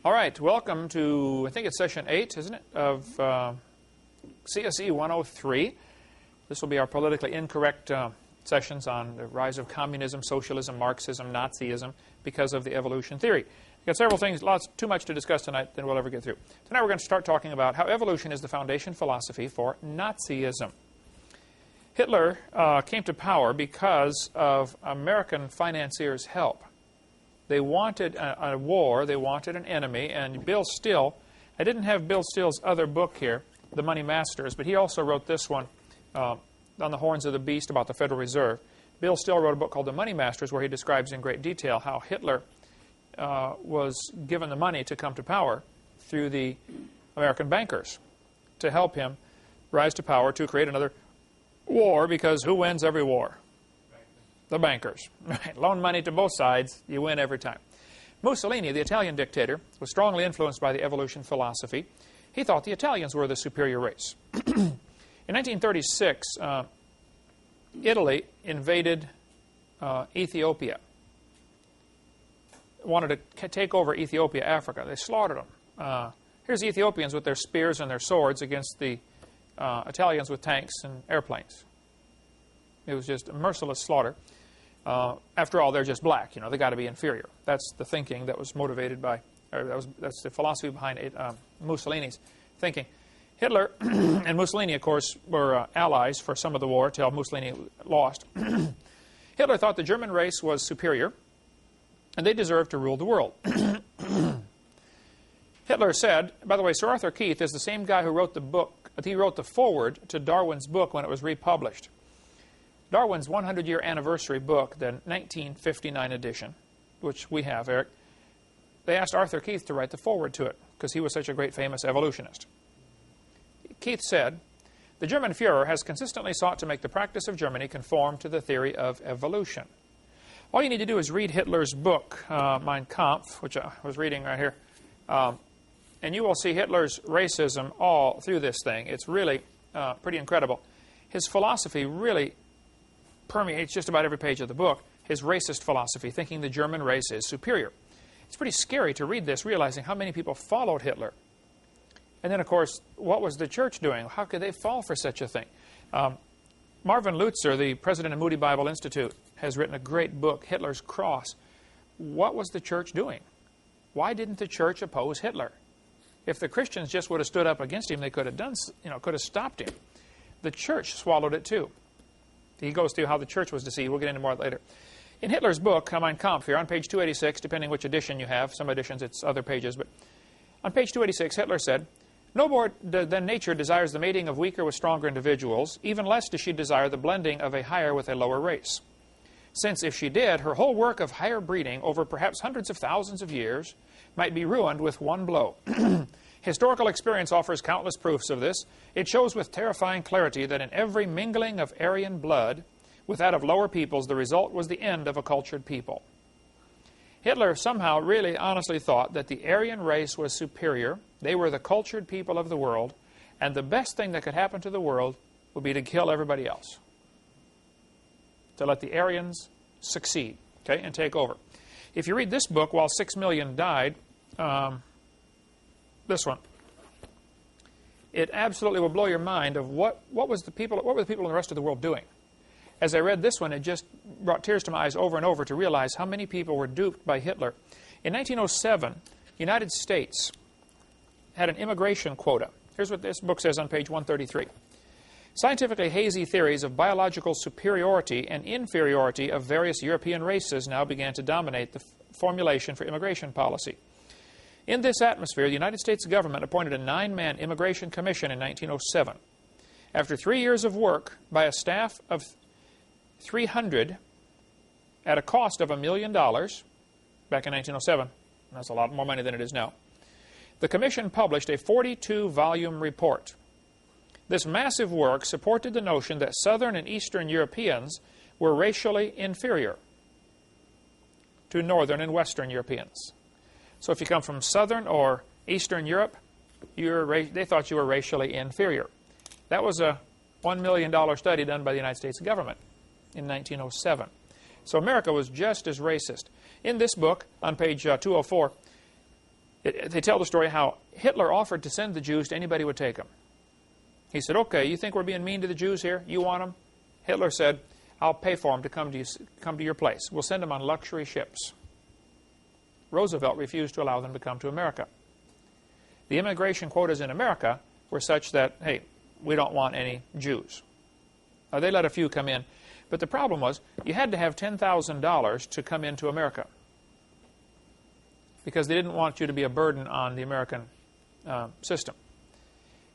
All right, welcome to, I think it's session 8, isn't it, of CSE 103. This will be our politically incorrect sessions on the rise of communism, socialism, Marxism, Nazism because of the evolution theory. We've got several things, too much to discuss tonight than we'll ever get through. Tonight we're going to start talking about how evolution is the foundation philosophy for Nazism. Hitler came to power because of American financiers' help. They wanted a war, they wanted an enemy, and Bill Still, I didn't have Bill Still's other book here, The Money Masters, but he also wrote this one, On the Horns of the Beast, about the Federal Reserve. Bill Still wrote a book called The Money Masters, where he describes in great detail how Hitler was given the money to come to power through the American bankers to help him rise to power to create another war, because who wins every war? The bankers. Right. Loan money to both sides, you win every time. Mussolini, the Italian dictator, was strongly influenced by the evolution philosophy. He thought the Italians were the superior race. In 1936, Italy invaded Ethiopia. Wanted to take over Ethiopia, Africa. They slaughtered them. Here's the Ethiopians with their spears and their swords against the Italians with tanks and airplanes. It was just a merciless slaughter. After all, they're just black. You know, they got to be inferior. That's the thinking that was motivated by, that's the philosophy behind Mussolini's thinking. Hitler and Mussolini, of course, were allies for some of the war till Mussolini lost. Hitler thought the German race was superior, and they deserved to rule the world. Hitler said, by the way, Sir Arthur Keith is the same guy who wrote the book, he wrote the foreword to Darwin's book when it was republished. Darwin's 100-year anniversary book, the 1959 edition, which we have, Eric, they asked Arthur Keith to write the foreword to it because he was such a great famous evolutionist. Keith said, "The German Führer has consistently sought to make the practice of Germany conform to the theory of evolution." All you need to do is read Hitler's book, Mein Kampf, which I was reading right here, and you will see Hitler's racism all through this thing. It's really pretty incredible. His philosophy really permeates just about every page of the book, his racist philosophy, thinking the German race is superior. It's pretty scary to read this, realizing how many people followed Hitler. And then, of course, what was the church doing? How could they fall for such a thing? Marvin Lutzer, the president of Moody Bible Institute, has written a great book, Hitler's Cross. What was the church doing? Why didn't the church oppose Hitler? If the Christians just would have stood up against him, they could have done, could have stopped him. The church swallowed it too. He goes through how the church was deceived. We'll get into more later. In Hitler's book, Mein Kampf, here on page 286, depending which edition you have, some editions it's other pages, but on page 286, Hitler said, "No more than nature desires the mating of weaker with stronger individuals, even less does she desire the blending of a higher with a lower race. Since if she did, her whole work of higher breeding over perhaps hundreds of thousands of years might be ruined with one blow." Historical experience offers countless proofs of this. It shows with terrifying clarity that in every mingling of Aryan blood with that of lower peoples, the result was the end of a cultured people. Hitler somehow really honestly thought that the Aryan race was superior. They were the cultured people of the world, and the best thing that could happen to the world would be to kill everybody else. To let the Aryans succeed, okay, and take over. If you read this book, While 6 Million Died, this one, it absolutely will blow your mind of what were the people in the rest of the world doing. As I read this one, it just brought tears to my eyes over and over to realize how many people were duped by Hitler. In 1907, the United States had an immigration quota. Here's what this book says on page 133. "Scientifically hazy theories of biological superiority and inferiority of various European races now began to dominate the formulation for immigration policy. In this atmosphere, the United States government appointed a 9-man immigration commission in 1907. After 3 years of work by a staff of 300 at a cost of $1 million back in 1907, that's a lot more money than it is now, the commission published a 42-volume report. This massive work supported the notion that Southern and Eastern Europeans were racially inferior to Northern and Western Europeans. So if you come from Southern or Eastern Europe, they thought you were racially inferior. That was a $1 million study done by the United States government in 1907. So America was just as racist. In this book, on page 204, They tell the story how Hitler offered to send the Jews to anybody who would take them. He said, okay, you think we're being mean to the Jews here? You want them? Hitler said, I'll pay for them to come to your place. We'll send them on luxury ships. Roosevelt refused to allow them to come to America. The immigration quotas in America were such that, hey, we don't want any Jews. They let a few come in. But the problem was, you had to have $10,000 to come into America, because they didn't want you to be a burden on the American system.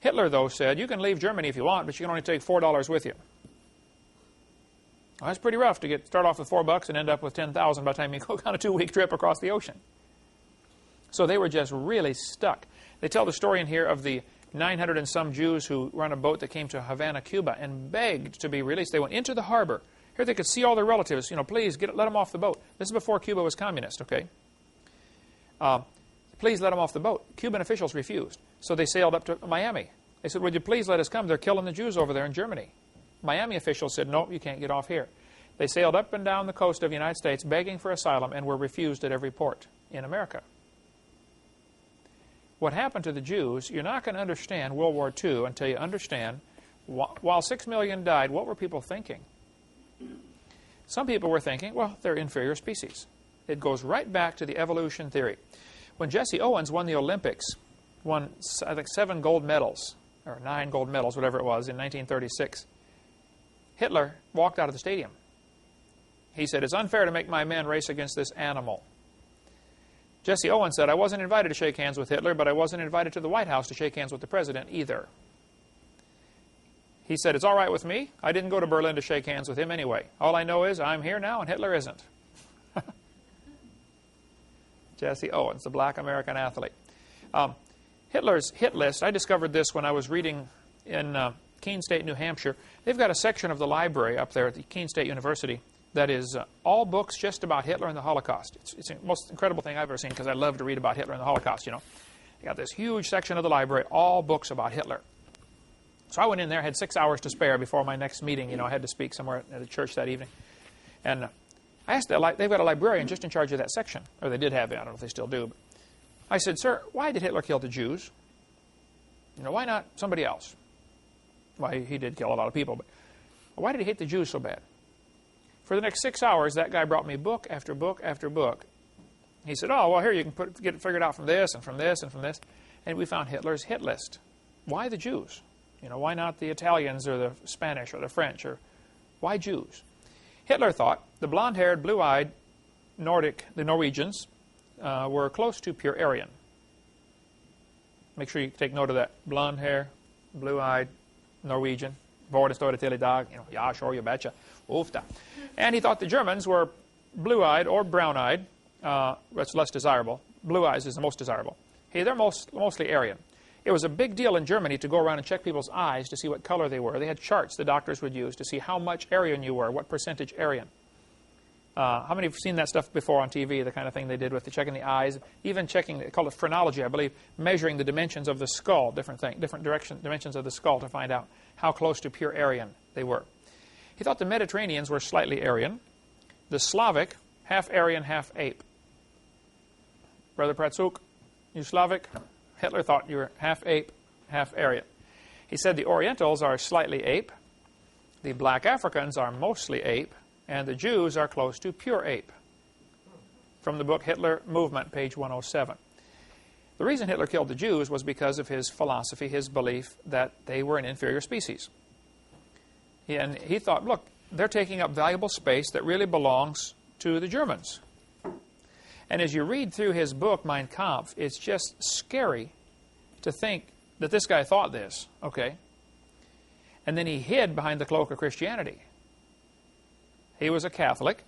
Hitler, though, said, you can leave Germany if you want, but you can only take $4 with you. Well, that's pretty rough to start off with $4 and end up with $10,000 by the time you go on a 2-week trip across the ocean. So they were just really stuck. They tell the story in here of the 900 and some Jews who were on a boat that came to Havana, Cuba, and begged to be released. They went into the harbor. Here they could see all their relatives. Please let them off the boat. This is before Cuba was communist, okay? Please let them off the boat. Cuban officials refused. So they sailed up to Miami. They said, would you please let us come? They're killing the Jews over there in Germany. Miami officials said, no, you can't get off here. They sailed up and down the coast of the United States begging for asylum and were refused at every port in America. What happened to the Jews, you're not going to understand World War II until you understand, while 6 million died, what were people thinking? Some people were thinking, well, they're inferior species. It goes right back to the evolution theory. When Jesse Owens won the Olympics, won, I think, 7 gold medals, or 9 gold medals, whatever it was, in 1936, Hitler walked out of the stadium. He said, it's unfair to make my men race against this animal. Jesse Owens said, I wasn't invited to shake hands with Hitler, but I wasn't invited to the White House to shake hands with the president either. He said, it's all right with me. I didn't go to Berlin to shake hands with him anyway. All I know is I'm here now and Hitler isn't. Jesse Owens, the black American athlete. Hitler's hit list, I discovered this when I was reading in Keene State, New Hampshire. They've got a section of the library up there at the Keene State University that is all books just about Hitler and the Holocaust. It's the most incredible thing I've ever seen, because I love to read about Hitler and the Holocaust, They got this huge section of the library, all books about Hitler. So I went in there, had 6 hours to spare before my next meeting. I had to speak somewhere at a church that evening. And I asked, they've got a librarian just in charge of that section. Or they did have it. I don't know if they still do. But I said, sir, why did Hitler kill the Jews? Why not somebody else? Well, he did kill a lot of people, but why did he hate the Jews so bad? For the next 6 hours, that guy brought me book after book after book. He said, oh, well, here, you can get it figured out from this and from this and from this. And we found Hitler's hit list. Why the Jews? Why not the Italians or the Spanish or the French? Or why Jews? Hitler thought the blonde-haired, blue-eyed the Norwegians, were close to pure Aryan. Make sure you take note of that. Blonde hair, blue-eyed, Norwegian. Vården står det till idag. Ja, sure, you betcha. Ofta. And he thought the Germans were blue-eyed or brown-eyed. That's less desirable. Blue eyes is the most desirable. Hey, they're mostly Aryan. It was a big deal in Germany to go around and check people's eyes to see what color they were. They had charts the doctors would use to see how much Aryan you were, what percentage Aryan. How many have seen that stuff before on TV, the kind of thing they did with checking the eyes, even checking, they call it phrenology, I believe, measuring the dimensions of the skull, different dimensions of the skull to find out how close to pure Aryan they were. He thought the Mediterraneans were slightly Aryan, the Slavic, half Aryan, half ape. Brother Pratsuk, you Slavic? Hitler thought you were half ape, half Aryan. He said the Orientals are slightly ape, the black Africans are mostly ape, and the Jews are close to pure ape. From the book Hitler Movement, page 107. The reason Hitler killed the Jews was because of his philosophy, his belief that they were an inferior species. And he thought, look, they're taking up valuable space that really belongs to the Germans. And as you read through his book, Mein Kampf, it's just scary to think that this guy thought this, okay? And then he hid behind the cloak of Christianity. He was a Catholic,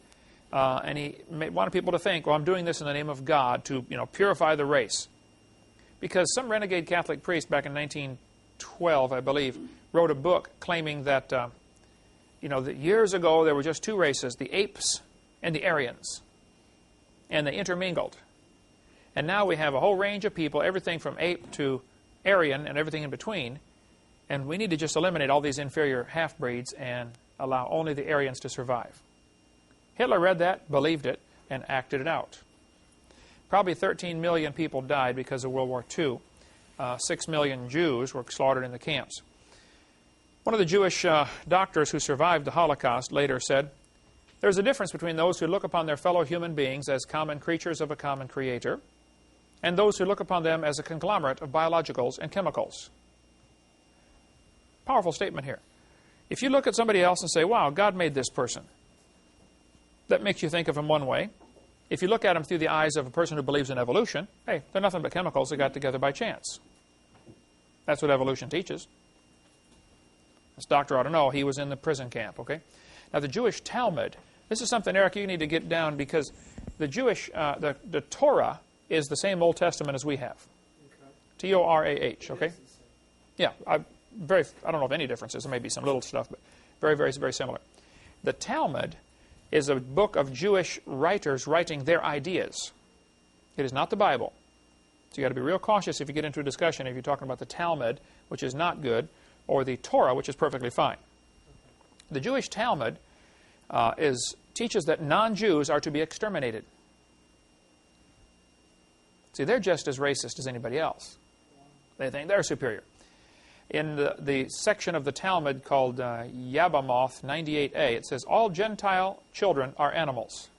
and he wanted people to think, well, I'm doing this in the name of God to, purify the race. Because some renegade Catholic priest back in 1912, I believe, wrote a book claiming that, that years ago there were just two races, the apes and the Aryans. And they intermingled. And now we have a whole range of people, everything from ape to Aryan and everything in between. And we need to just eliminate all these inferior half-breeds and allow only the Aryans to survive. Hitler read that, believed it, and acted it out. Probably 13 million people died because of World War II. 6 million Jews were slaughtered in the camps. One of the Jewish doctors who survived the Holocaust later said, "There's a difference between those who look upon their fellow human beings as common creatures of a common creator and those who look upon them as a conglomerate of biologicals and chemicals." Powerful statement here. If you look at somebody else and say, wow, God made this person, that makes you think of him one way. If you look at him through the eyes of a person who believes in evolution, hey, they're nothing but chemicals that got together by chance. That's what evolution teaches. This doctor ought to know. He was in the prison camp, okay? Now, the Jewish Talmud, this is something, Eric, you need to get down, because the Jewish, the Torah is the same Old Testament as we have. Okay. T-O-R-A-H, okay? Yeah, I don't know of any differences. There may be some little stuff, but very, very, very similar. The Talmud is a book of Jewish writers writing their ideas. It is not the Bible. So you've got to be real cautious if you get into a discussion if you're talking about the Talmud, which is not good, or the Torah, which is perfectly fine. The Jewish Talmud teaches that non-Jews are to be exterminated. See, they're just as racist as anybody else. They think they're superior. In the section of the Talmud called Yabamoth 98a, it says, all Gentile children are animals.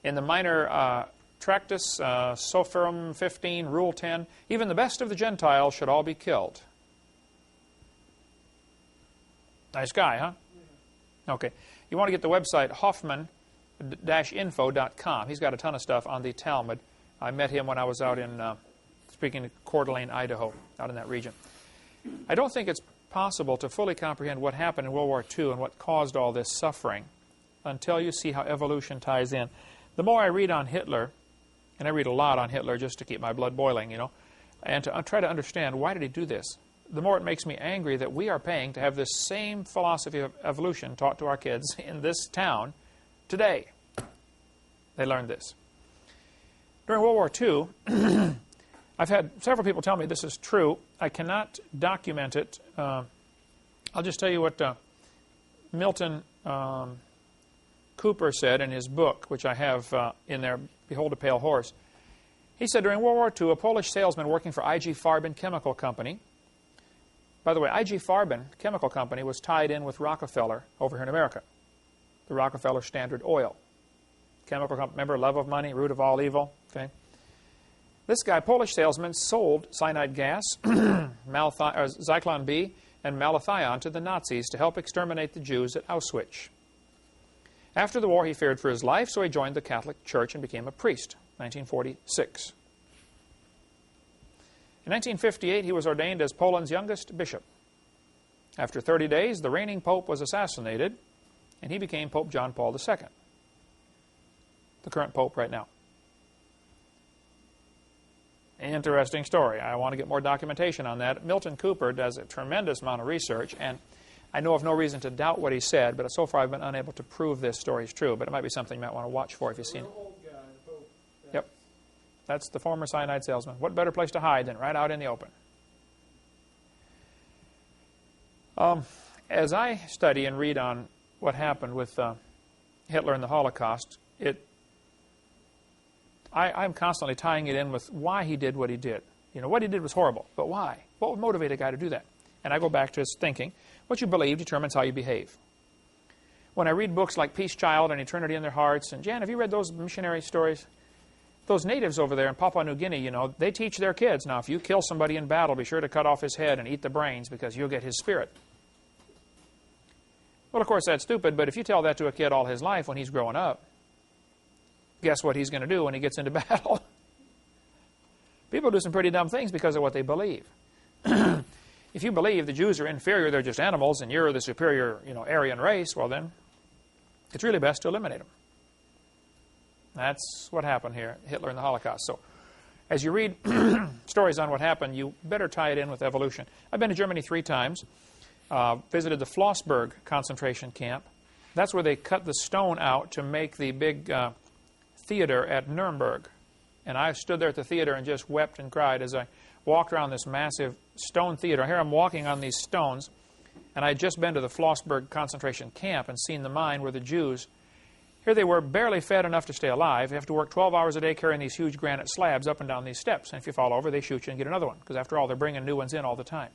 In the minor Tractus, Sophorum 15, Rule 10, even the best of the Gentiles should all be killed. Nice guy, huh? Okay. You want to get the website Hoffman-info.com. He's got a ton of stuff on the Talmud. I met him when I was out in, speaking to Coeur d'Alene, Idaho, out in that region. I don't think it's possible to fully comprehend what happened in World War II and what caused all this suffering until you see how evolution ties in. The more I read on Hitler, and I read a lot on Hitler just to keep my blood boiling, you know, and to try to understand why did he do this, the more it makes me angry that we are paying to have this same philosophy of evolution taught to our kids in this town today. They learned this. During World War II, I've had several people tell me this is true. I cannot document it. I'll just tell you what Milton Cooper said in his book, which I have in there, Behold a Pale Horse. He said, during World War II, a Polish salesman working for I.G. Farben Chemical Company. By the way, I.G. Farben Chemical Company was tied in with Rockefeller over here in America. The Rockefeller Standard Oil. Chemical company, remember, love of money, root of all evil. Okay. This guy, Polish salesman, sold cyanide gas, Zyklon B, and malathion to the Nazis to help exterminate the Jews at Auschwitz. After the war, he feared for his life, so he joined the Catholic Church and became a priest, 1946. In 1958, he was ordained as Poland's youngest bishop. After 30 days, the reigning pope was assassinated, and he became Pope John Paul II, the current pope right now. Interesting story. I want to get more documentation on that. Milton Cooper does a tremendous amount of research, and I know of no reason to doubt what he said, but so far I've been unable to prove this story is true, but it might be something you might want to watch for if you've seen it. Yep. That's the former cyanide salesman. What better place to hide than right out in the open? As I study and read on what happened with Hitler and the Holocaust, I'm constantly tying it in with why he did what he did. You know, what he did was horrible, but why? What would motivate a guy to do that? And I go back to his thinking. What you believe determines how you behave. When I read books like Peace Child and Eternity in Their Hearts, and Jan, have you read those missionary stories? Those natives over there in Papua New Guinea, you know, they teach their kids, now, if you kill somebody in battle, be sure to cut off his head and eat the brains because you'll get his spirit. Well, of course, that's stupid, but if you tell that to a kid all his life when he's growing up, guess what he's going to do when he gets into battle? People do some pretty dumb things because of what they believe. If you believe the Jews are inferior, they're just animals, and you're the superior, you know, Aryan race, well then, it's really best to eliminate them. That's what happened here, Hitler and the Holocaust. So, as you read stories on what happened, you better tie it in with evolution. I've been to Germany 3 times, visited the Flossburg concentration camp. That's where they cut the stone out to make the big theater at Nuremberg. And I stood there at the theater and just wept and cried as I walked around this massive stone theater. Here I'm walking on these stones, and I had just been to the Flossburg concentration camp and seen the mine where the Jews Here they were, barely fed enough to stay alive. They have to work 12 hours a day carrying these huge granite slabs up and down these steps. And if you fall over, they shoot you and get another one. Because after all, they're bringing new ones in all the time.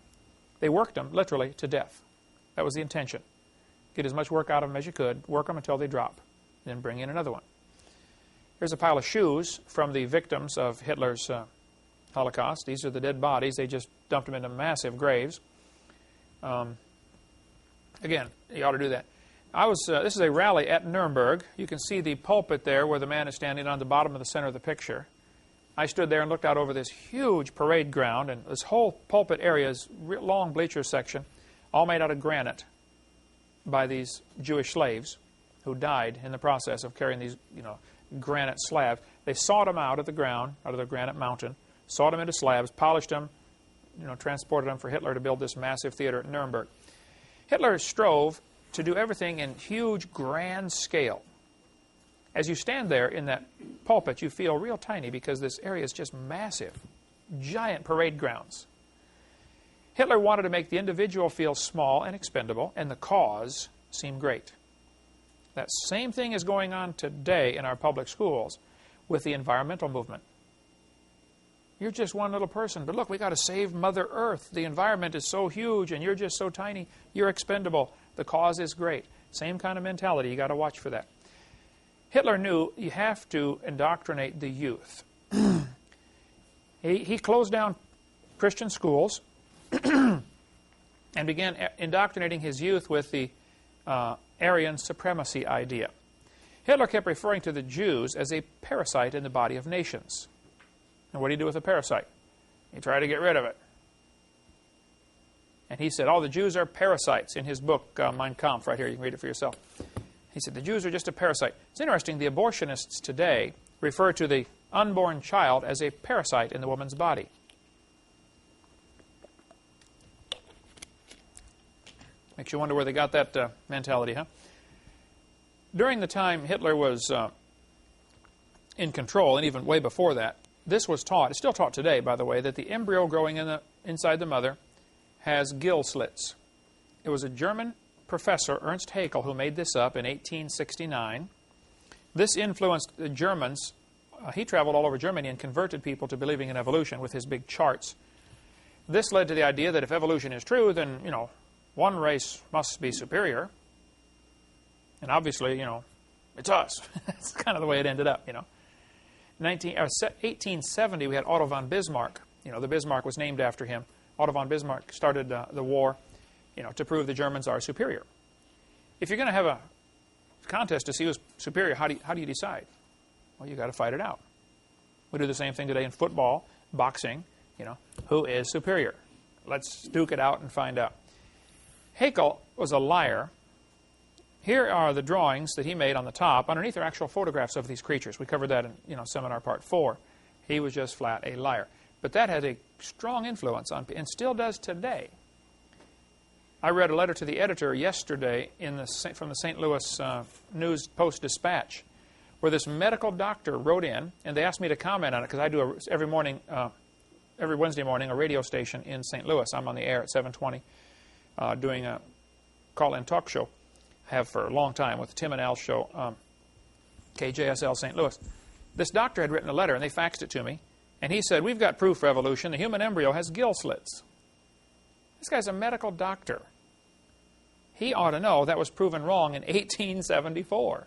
They worked them, literally, to death. That was the intention. Get as much work out of them as you could. Work them until they drop. Then bring in another one. Here's a pile of shoes from the victims of Hitler's Holocaust. These are the dead bodies. They just dumped them into massive graves. Again, you ought to do that. This is a rally at Nuremberg. You can see the pulpit there where the man is standing on the bottom of the center of the picture. I stood there and looked out over this huge parade ground, and this whole pulpit area is a long bleacher section, all made out of granite by these Jewish slaves who died in the process of carrying these, granite slabs. They sawed them out of the ground, out of the granite mountain, sawed them into slabs, polished them, transported them for Hitler to build this massive theater at Nuremberg. Hitler strove to do everything in huge, grand scale. As you stand there in that pulpit, you feel real tiny because this area is just massive, giant parade grounds. Hitler wanted to make the individual feel small and expendable, and the cause seem great. That same thing is going on today in our public schools with the environmental movement. You're just one little person, but look, we got to save Mother Earth. The environment is so huge, and you're just so tiny. You're expendable. The cause is great. Same kind of mentality. You got to watch for that. Hitler knew you have to indoctrinate the youth. He closed down Christian schools and began indoctrinating his youth with the Aryan supremacy idea. Hitler kept referring to the Jews as a parasite in the body of nations. And what do you do with a parasite? You try to get rid of it. And he said, the Jews are parasites in his book, Mein Kampf, right here. You can read it for yourself. He said, the Jews are just a parasite. It's interesting, the abortionists today refer to the unborn child as a parasite in the woman's body. Makes you wonder where they got that mentality, huh? During the time Hitler was in control, and even way before that, this was taught, it's still taught today, by the way, that the embryo growing inside the mother has gill slits. It was a German professor, Ernst Haeckel, who made this up in 1869. This influenced the Germans. He traveled all over Germany and converted people to believing in evolution with his big charts. This led to the idea that if evolution is true, then, one race must be superior. And obviously, it's us. That's kind of the way it ended up, 1870, we had Otto von Bismarck. The Bismarck was named after him. Otto von Bismarck started the war, to prove the Germans are superior. If you're going to have a contest to see who's superior, how do you decide? Well, you got to fight it out. We do the same thing today in football, boxing. Who is superior? Let's duke it out and find out. Haeckel was a liar. Here are the drawings that he made on the top. Underneath are actual photographs of these creatures. We covered that in seminar part 4. He was just flat a liar. But that had a strong influence on, and still does today. I read a letter to the editor yesterday from the St. Louis News Post-Dispatch, where this medical doctor wrote in, and they asked me to comment on it because I do every Wednesday morning a radio station in St. Louis. I'm on the air at 7:20 doing a call-in talk show. Have for a long time with the Tim and Al show, KJSL St. Louis. This doctor had written a letter, and they faxed it to me, and he said, we've got proof for evolution. The human embryo has gill slits. This guy's a medical doctor. He ought to know that was proven wrong in 1874.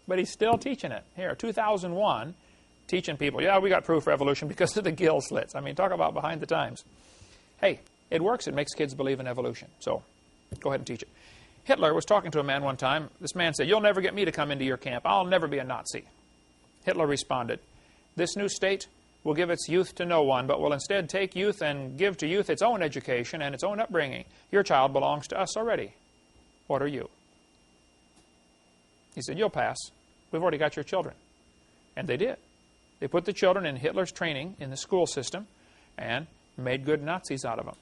But he's still teaching it. Here, 2001, teaching people, we got proof for evolution because of the gill slits. I mean, talk about behind the times. Hey, it works. It makes kids believe in evolution. So go ahead and teach it. Hitler was talking to a man one time. This man said, you'll never get me to come into your camp. I'll never be a Nazi. Hitler responded, this new state will give its youth to no one, but will instead take youth and give to youth its own education and its own upbringing. Your child belongs to us already. What are you? He said, you'll pass. We've already got your children. And they did. They put the children in Hitler's training in the school system and made good Nazis out of them.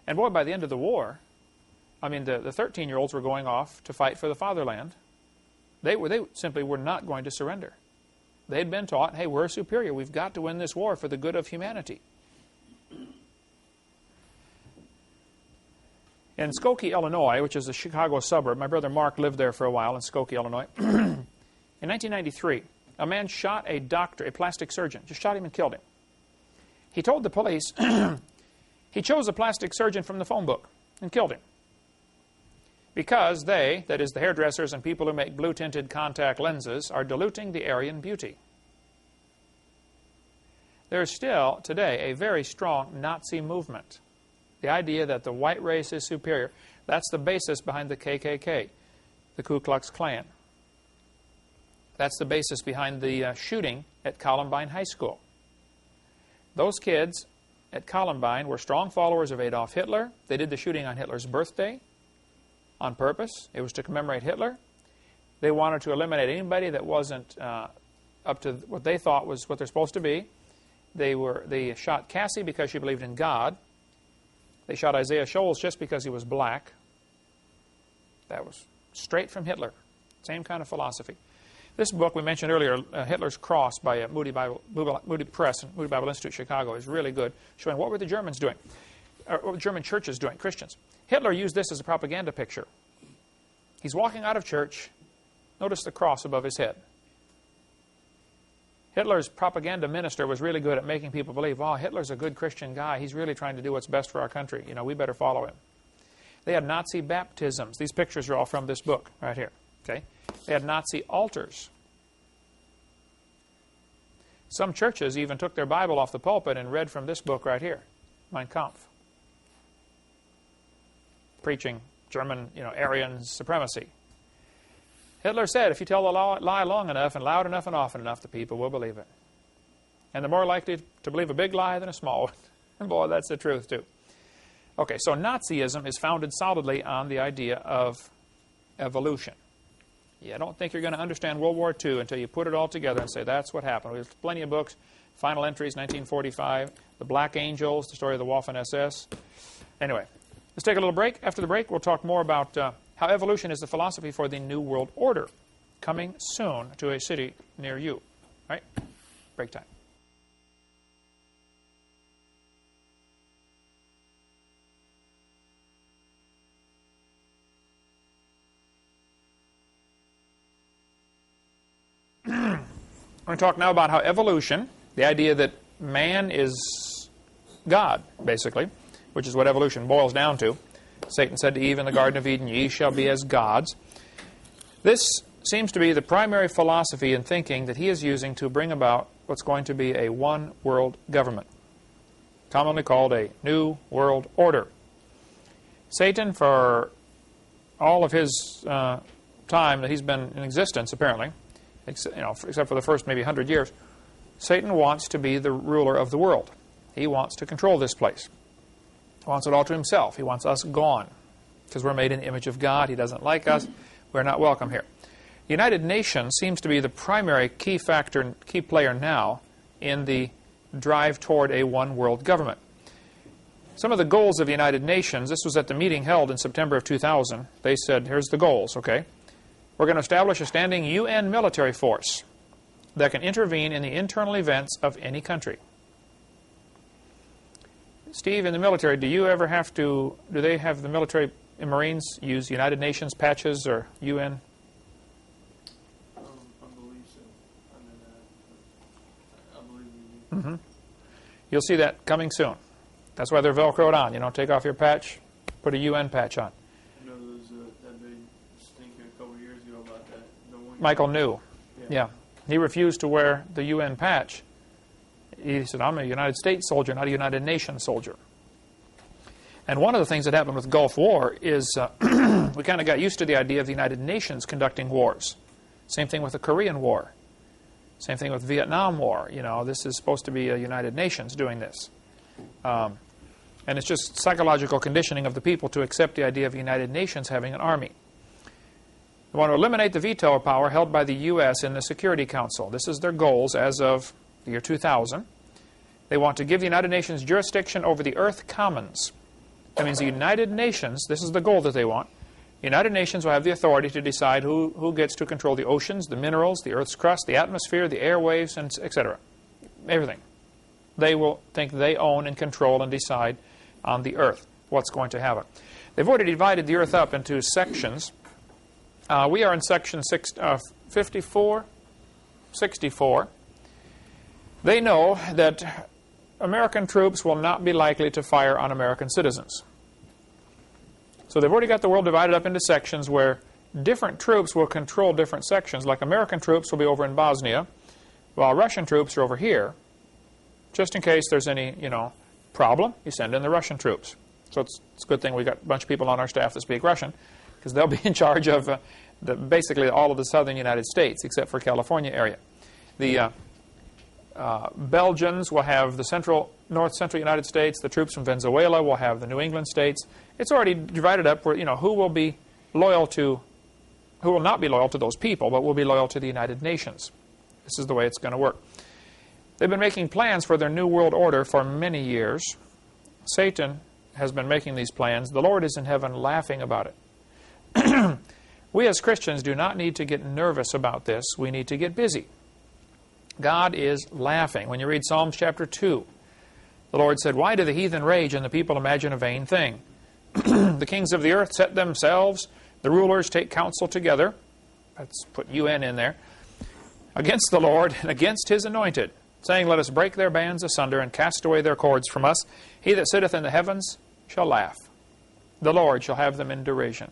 And boy, by the end of the war, the 13-year-olds were going off to fight for the fatherland. They simply were not going to surrender. They'd been taught, hey, we're superior. We've got to win this war for the good of humanity. In Skokie, Illinois, which is a Chicago suburb, my brother Mark lived there for a while in Skokie, Illinois. In 1993, a man shot a doctor, a plastic surgeon, just shot him and killed him. He told the police he chose a plastic surgeon from the phone book and killed him. Because they, that is the hairdressers and people who make blue-tinted contact lenses, are diluting the Aryan beauty. There is still, today, a very strong Nazi movement. The idea that the white race is superior, that's the basis behind the KKK, the Ku Klux Klan. That's the basis behind the shooting at Columbine High School. Those kids at Columbine were strong followers of Adolf Hitler. They did the shooting on Hitler's birthday on purpose. It was to commemorate Hitler. They wanted to eliminate anybody that wasn't up to what they thought was what they're supposed to be. They shot Cassie because she believed in God. They shot Isaiah Shoals just because he was black. That was straight from Hitler. Same kind of philosophy. This book we mentioned earlier, Hitler's Cross by Moody Press and Moody Bible Institute, Chicago, is really good, showing what were the Germans doing, or what were German churches doing, Christians. Hitler used this as a propaganda picture. He's walking out of church. Notice the cross above his head. Hitler's propaganda minister was really good at making people believe, oh, Hitler's a good Christian guy. He's really trying to do what's best for our country. You know, we better follow him. They had Nazi baptisms. These pictures are all from this book right here. Okay? They had Nazi altars. Some churches even took their Bible off the pulpit and read from this book right here, Mein Kampf, preaching German, Aryan supremacy. Hitler said, if you tell the lie long enough and loud enough and often enough, the people will believe it. And they're more likely to believe a big lie than a small one. And boy, that's the truth, too. Okay, so Nazism is founded solidly on the idea of evolution. I don't think you're going to understand World War II until you put it all together and say that's what happened. We have plenty of books, Final Entries, 1945, The Black Angels, the story of the Waffen-SS. Anyway, let's take a little break. After the break, we'll talk more about how evolution is the philosophy for the New World Order, coming soon to a city near you. All right? Break time. I'm going to talk now about how evolution, the idea that man is God, basically, which is what evolution boils down to. Satan said to Eve in the Garden of Eden, ye shall be as gods. This seems to be the primary philosophy and thinking that he is using to bring about what's going to be a one-world government, commonly called a New World Order. Satan, for all of his time that he's been in existence, apparently, except for the first maybe 100 years, Satan wants to be the ruler of the world. He wants to control this place. He wants it all to himself. He wants us gone because we're made in the image of God. He doesn't like us. We're not welcome here. The United Nations seems to be the primary key factor and key player now in the drive toward a one-world government. Some of the goals of the United Nations, this was at the meeting held in September of 2000. They said, here's the goals, okay? We're going to establish a standing UN military force that can intervene in the internal events of any country. Steve, in the military, do they have the military and Marines use United Nations patches or UN? I believe so. I believe we do. You'll see that coming soon. That's why they're Velcroed on. Take off your patch, put a UN patch on. I know there was that big stinker a couple of years ago about that. Michael knew. Yeah. He refused to wear the UN patch. He said, I'm a United States soldier, not a United Nations soldier. And one of the things that happened with the Gulf War is we kind of got used to the idea of the United Nations conducting wars. Same thing with the Korean War. Same thing with Vietnam War. This is supposed to be a United Nations doing this. And it's just psychological conditioning of the people to accept the idea of the United Nations having an army. They want to eliminate the veto power held by the U.S. in the Security Council. This is their goals as of the year 2000. They want to give the United Nations jurisdiction over the Earth Commons. That means the United Nations, this is the goal that they want, the United Nations will have the authority to decide who gets to control the oceans, the minerals, the Earth's crust, the atmosphere, the airwaves, and etc. Everything. They will think they own and control and decide on the Earth what's going to happen. They've already divided the earth up into sections. We are in section 64. They know that American troops will not be likely to fire on American citizens. So they've already got the world divided up into sections where different troops will control different sections. Like American troops will be over in Bosnia, while Russian troops are over here. Just in case there's any, problem, you send in the Russian troops. So it's a good thing we got a bunch of people on our staff that speak Russian, because they'll be in charge of basically all of the southern United States, except for California area. The Belgians will have the north central United States. The troops from Venezuela will have the New England states. It's already divided up where, who will not be loyal to those people, but will be loyal to the United Nations. This is the way it's going to work. They've been making plans for their new world order for many years. Satan has been making these plans. The Lord is in heaven laughing about it. We as Christians do not need to get nervous about this. We need to get busy. God is laughing. When you read Psalms chapter 2, the Lord said, "Why do the heathen rage and the people imagine a vain thing? The kings of the earth set themselves, the rulers take counsel together." Let's put UN in there. "Against the Lord and against his anointed, saying, Let us break their bands asunder and cast away their cords from us. He that sitteth in the heavens shall laugh. The Lord shall have them in derision."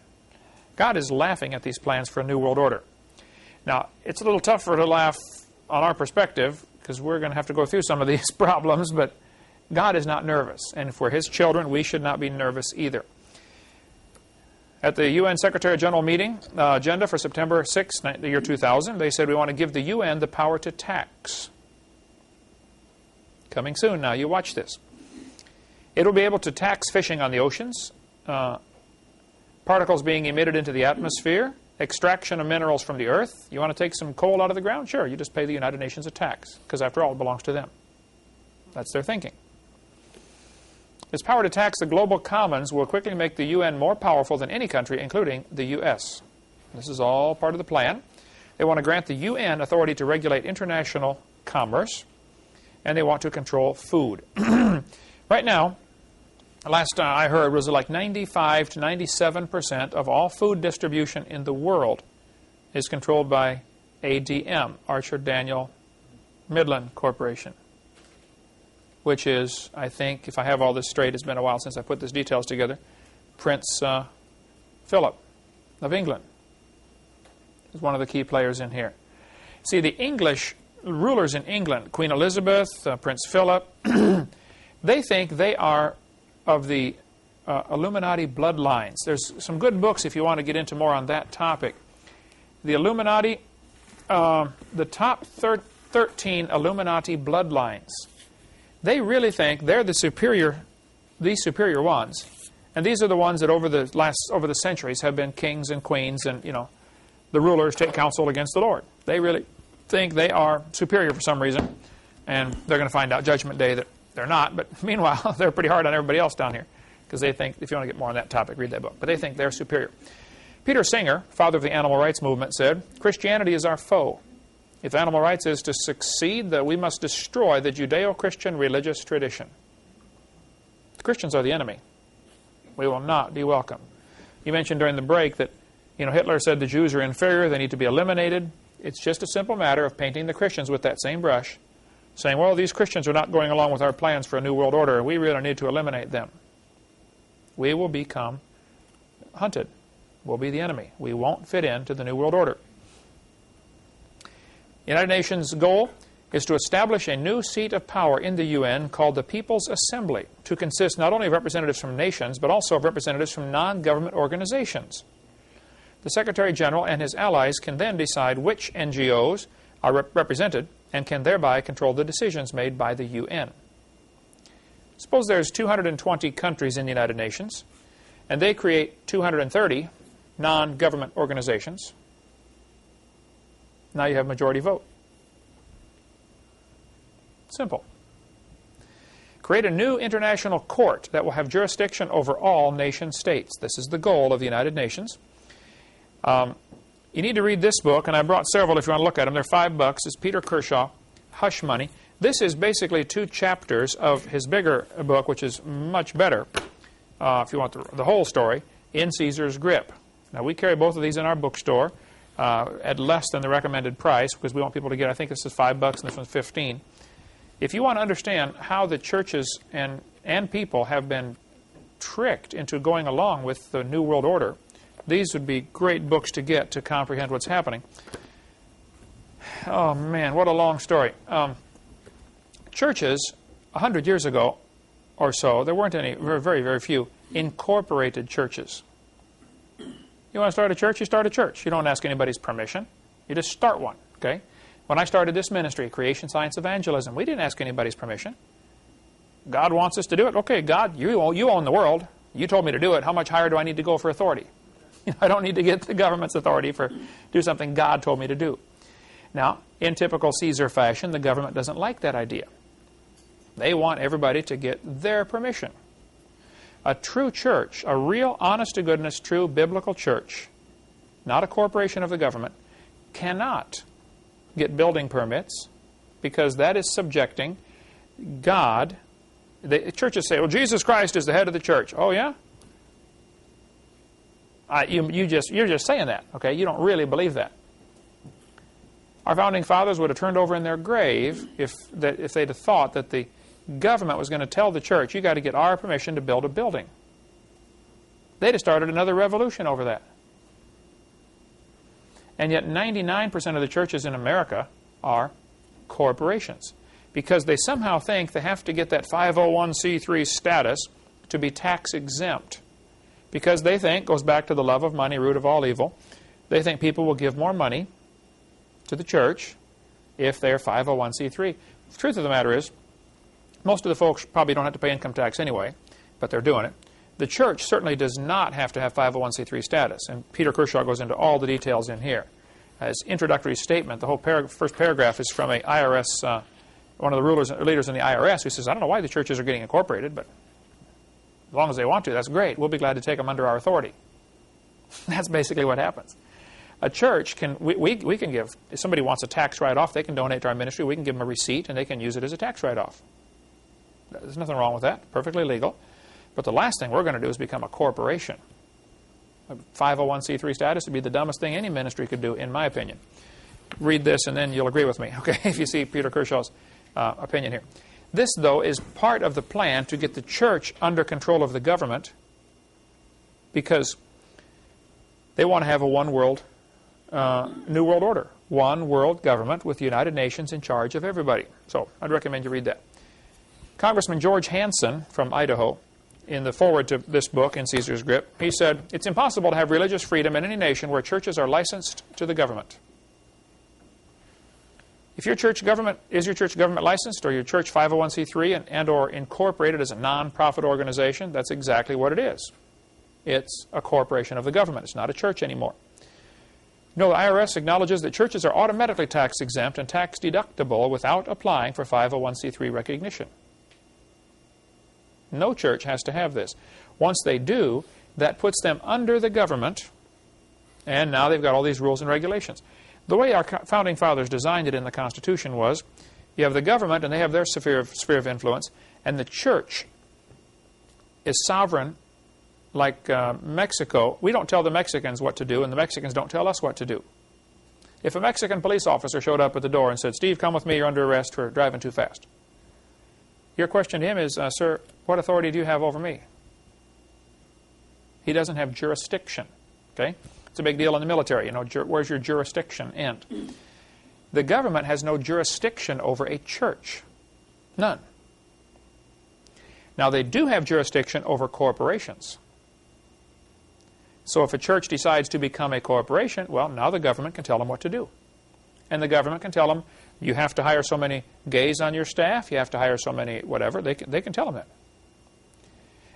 God is laughing at these plans for a new world order. Now, it's a little tougher to laugh on our perspective, because we're going to have to go through some of these problems, but God is not nervous. And if we're His children, we should not be nervous either. At the UN Secretary General meeting agenda for September 6, the year 2000, they said we want to give the UN the power to tax. Coming soon now, you watch this. It will be able to tax fishing on the oceans, particles being emitted into the atmosphere, extraction of minerals from the earth. You want to take some coal out of the ground? Sure, you just pay the United Nations a tax, because after all, it belongs to them. That's their thinking. Its power to tax the global commons will quickly make the UN more powerful than any country, including the U.S. This is all part of the plan. They want to grant the UN authority to regulate international commerce, and they want to control food. Right now, last I heard, was like 95 to 97% of all food distribution in the world is controlled by ADM, Archer Daniel Midland Corporation, which is, I think, if I have all this straight, it's been a while since I put these details together, Prince Philip of England is one of the key players in here. See, the English rulers in England, Queen Elizabeth, Prince Philip, they think they are of the Illuminati bloodlines. There's some good books if you want to get into more on that topic. The Illuminati, the top 13 Illuminati bloodlines, they really think they're the superior ones. And these are the ones that over the centuries have been kings and queens, and the rulers take counsel against the Lord. They really think they are superior for some reason, and they're going to find out Judgment Day that they're not. But meanwhile, they're pretty hard on everybody else down here, because they think, if you want to get more on that topic, read that book. But they think they're superior. Peter Singer, father of the animal rights movement, said, "Christianity is our foe. If animal rights is to succeed, that we must destroy the Judeo-Christian religious tradition." The Christians are the enemy. We will not be welcome. You mentioned during the break that Hitler said the Jews are inferior, they need to be eliminated. It's just a simple matter of painting the Christians with that same brush, saying, well, these Christians are not going along with our plans for a new world order. We really need to eliminate them. We will become hunted. We'll be the enemy. We won't fit into the new world order. The United Nations' goal is to establish a new seat of power in the UN called the People's Assembly, to consist not only of representatives from nations, but also of representatives from non-government organizations. The Secretary General and his allies can then decide which NGOs are represented and can thereby control the decisions made by the UN. Suppose there's 220 countries in the United Nations, and they create 230 non-government organizations. Now you have majority vote. Simple. Create a new international court that will have jurisdiction over all nation states. This is the goal of the United Nations. You need to read this book, and I brought several if you want to look at them. They're $5. It's Peter Kershaw, Hush Money. This is basically 2 chapters of his bigger book, which is much better if you want the whole story. in Caesar's grip. Now, we carry both of these in our bookstore at less than the recommended price because we want people to get, I think this is $5 and this one's $15. If you want to understand how the churches and people have been tricked into going along with the New World Order, these would be great books to get to comprehend what's happening. Oh, man, what a long story. Churches, 100 years ago or so, there weren't any, very, very few, incorporated churches. You want to start a church, you start a church. You don't ask anybody's permission. You just start one, okay? When I started this ministry, Creation Science Evangelism, we didn't ask anybody's permission. God wants us to do it. Okay, God, you own the world. You told me to do it. How much higher do I need to go for authority? I don't need to get the government's authority for do something God told me to do. Now, in typical Caesar fashion, the government doesn't like that idea. They want everybody to get their permission. A true church, a real honest-to-goodness, true biblical church, not a corporation of the government, cannot get building permits because that is subjecting God. The churches say, well, Jesus Christ is the head of the church. Oh, yeah? You're just saying that, okay? You don't really believe that. Our founding fathers would have turned over in their grave if they'd have thought that the government was going to tell the church, you got to get our permission to build a building. They'd have started another revolution over that. And yet 99% of the churches in America are corporations because they somehow think they have to get that 501c3 status to be tax exempt. Because they think, goes back to the love of money, root of all evil, they think people will give more money to the church if they're 501c3. The truth of the matter is, most of the folks probably don't have to pay income tax anyway, but they're doing it. The church certainly does not have to have 501c3 status, and Peter Kershaw goes into all the details in here. His introductory statement, the whole first paragraph is from a IRS, one of the leaders in the IRS, who says, I don't know why the churches are getting incorporated, but as long as they want to, that's great. We'll be glad to take them under our authority. That's basically what happens. A church can, we can give, if somebody wants a tax write-off, they can donate to our ministry. We can give them a receipt, and they can use it as a tax write-off. There's nothing wrong with that. Perfectly legal. But the last thing we're going to do is become a corporation. A 501c3 status would be the dumbest thing any ministry could do, in my opinion. Read this, and then you'll agree with me, okay, if you see Peter Kershaw's opinion here. This, though, is part of the plan to get the church under control of the government because they want to have a one world, new world order. One world government with the United Nations in charge of everybody. So I'd recommend you read that. Congressman George Hansen from Idaho, in the foreword to this book, In Caesar's Grip, he said, it's impossible to have religious freedom in any nation where churches are licensed to the government. If your church government, is your church government licensed, or your church 501c3 and or incorporated as a non-profit organization, that's exactly what it is. It's a corporation of the government. It's not a church anymore. No, the IRS acknowledges that churches are automatically tax exempt and tax deductible without applying for 501c3 recognition. No church has to have this. Once they do, that puts them under the government, and now they've got all these rules and regulations. The way our founding fathers designed it in the Constitution was, you have the government, and they have their sphere of influence, and the church is sovereign, like Mexico. We don't tell the Mexicans what to do, and the Mexicans don't tell us what to do. If a Mexican police officer showed up at the door and said, Steve, come with me, you're under arrest for driving too fast. Your question to him is, sir, what authority do you have over me? He doesn't have jurisdiction. Okay? It's a big deal in the military. You know, where's your jurisdiction end? The government has no jurisdiction over a church. None. Now, they do have jurisdiction over corporations. So if a church decides to become a corporation, well, now the government can tell them what to do. And the government can tell them, you have to hire so many gays on your staff, you have to hire so many whatever. They can tell them that.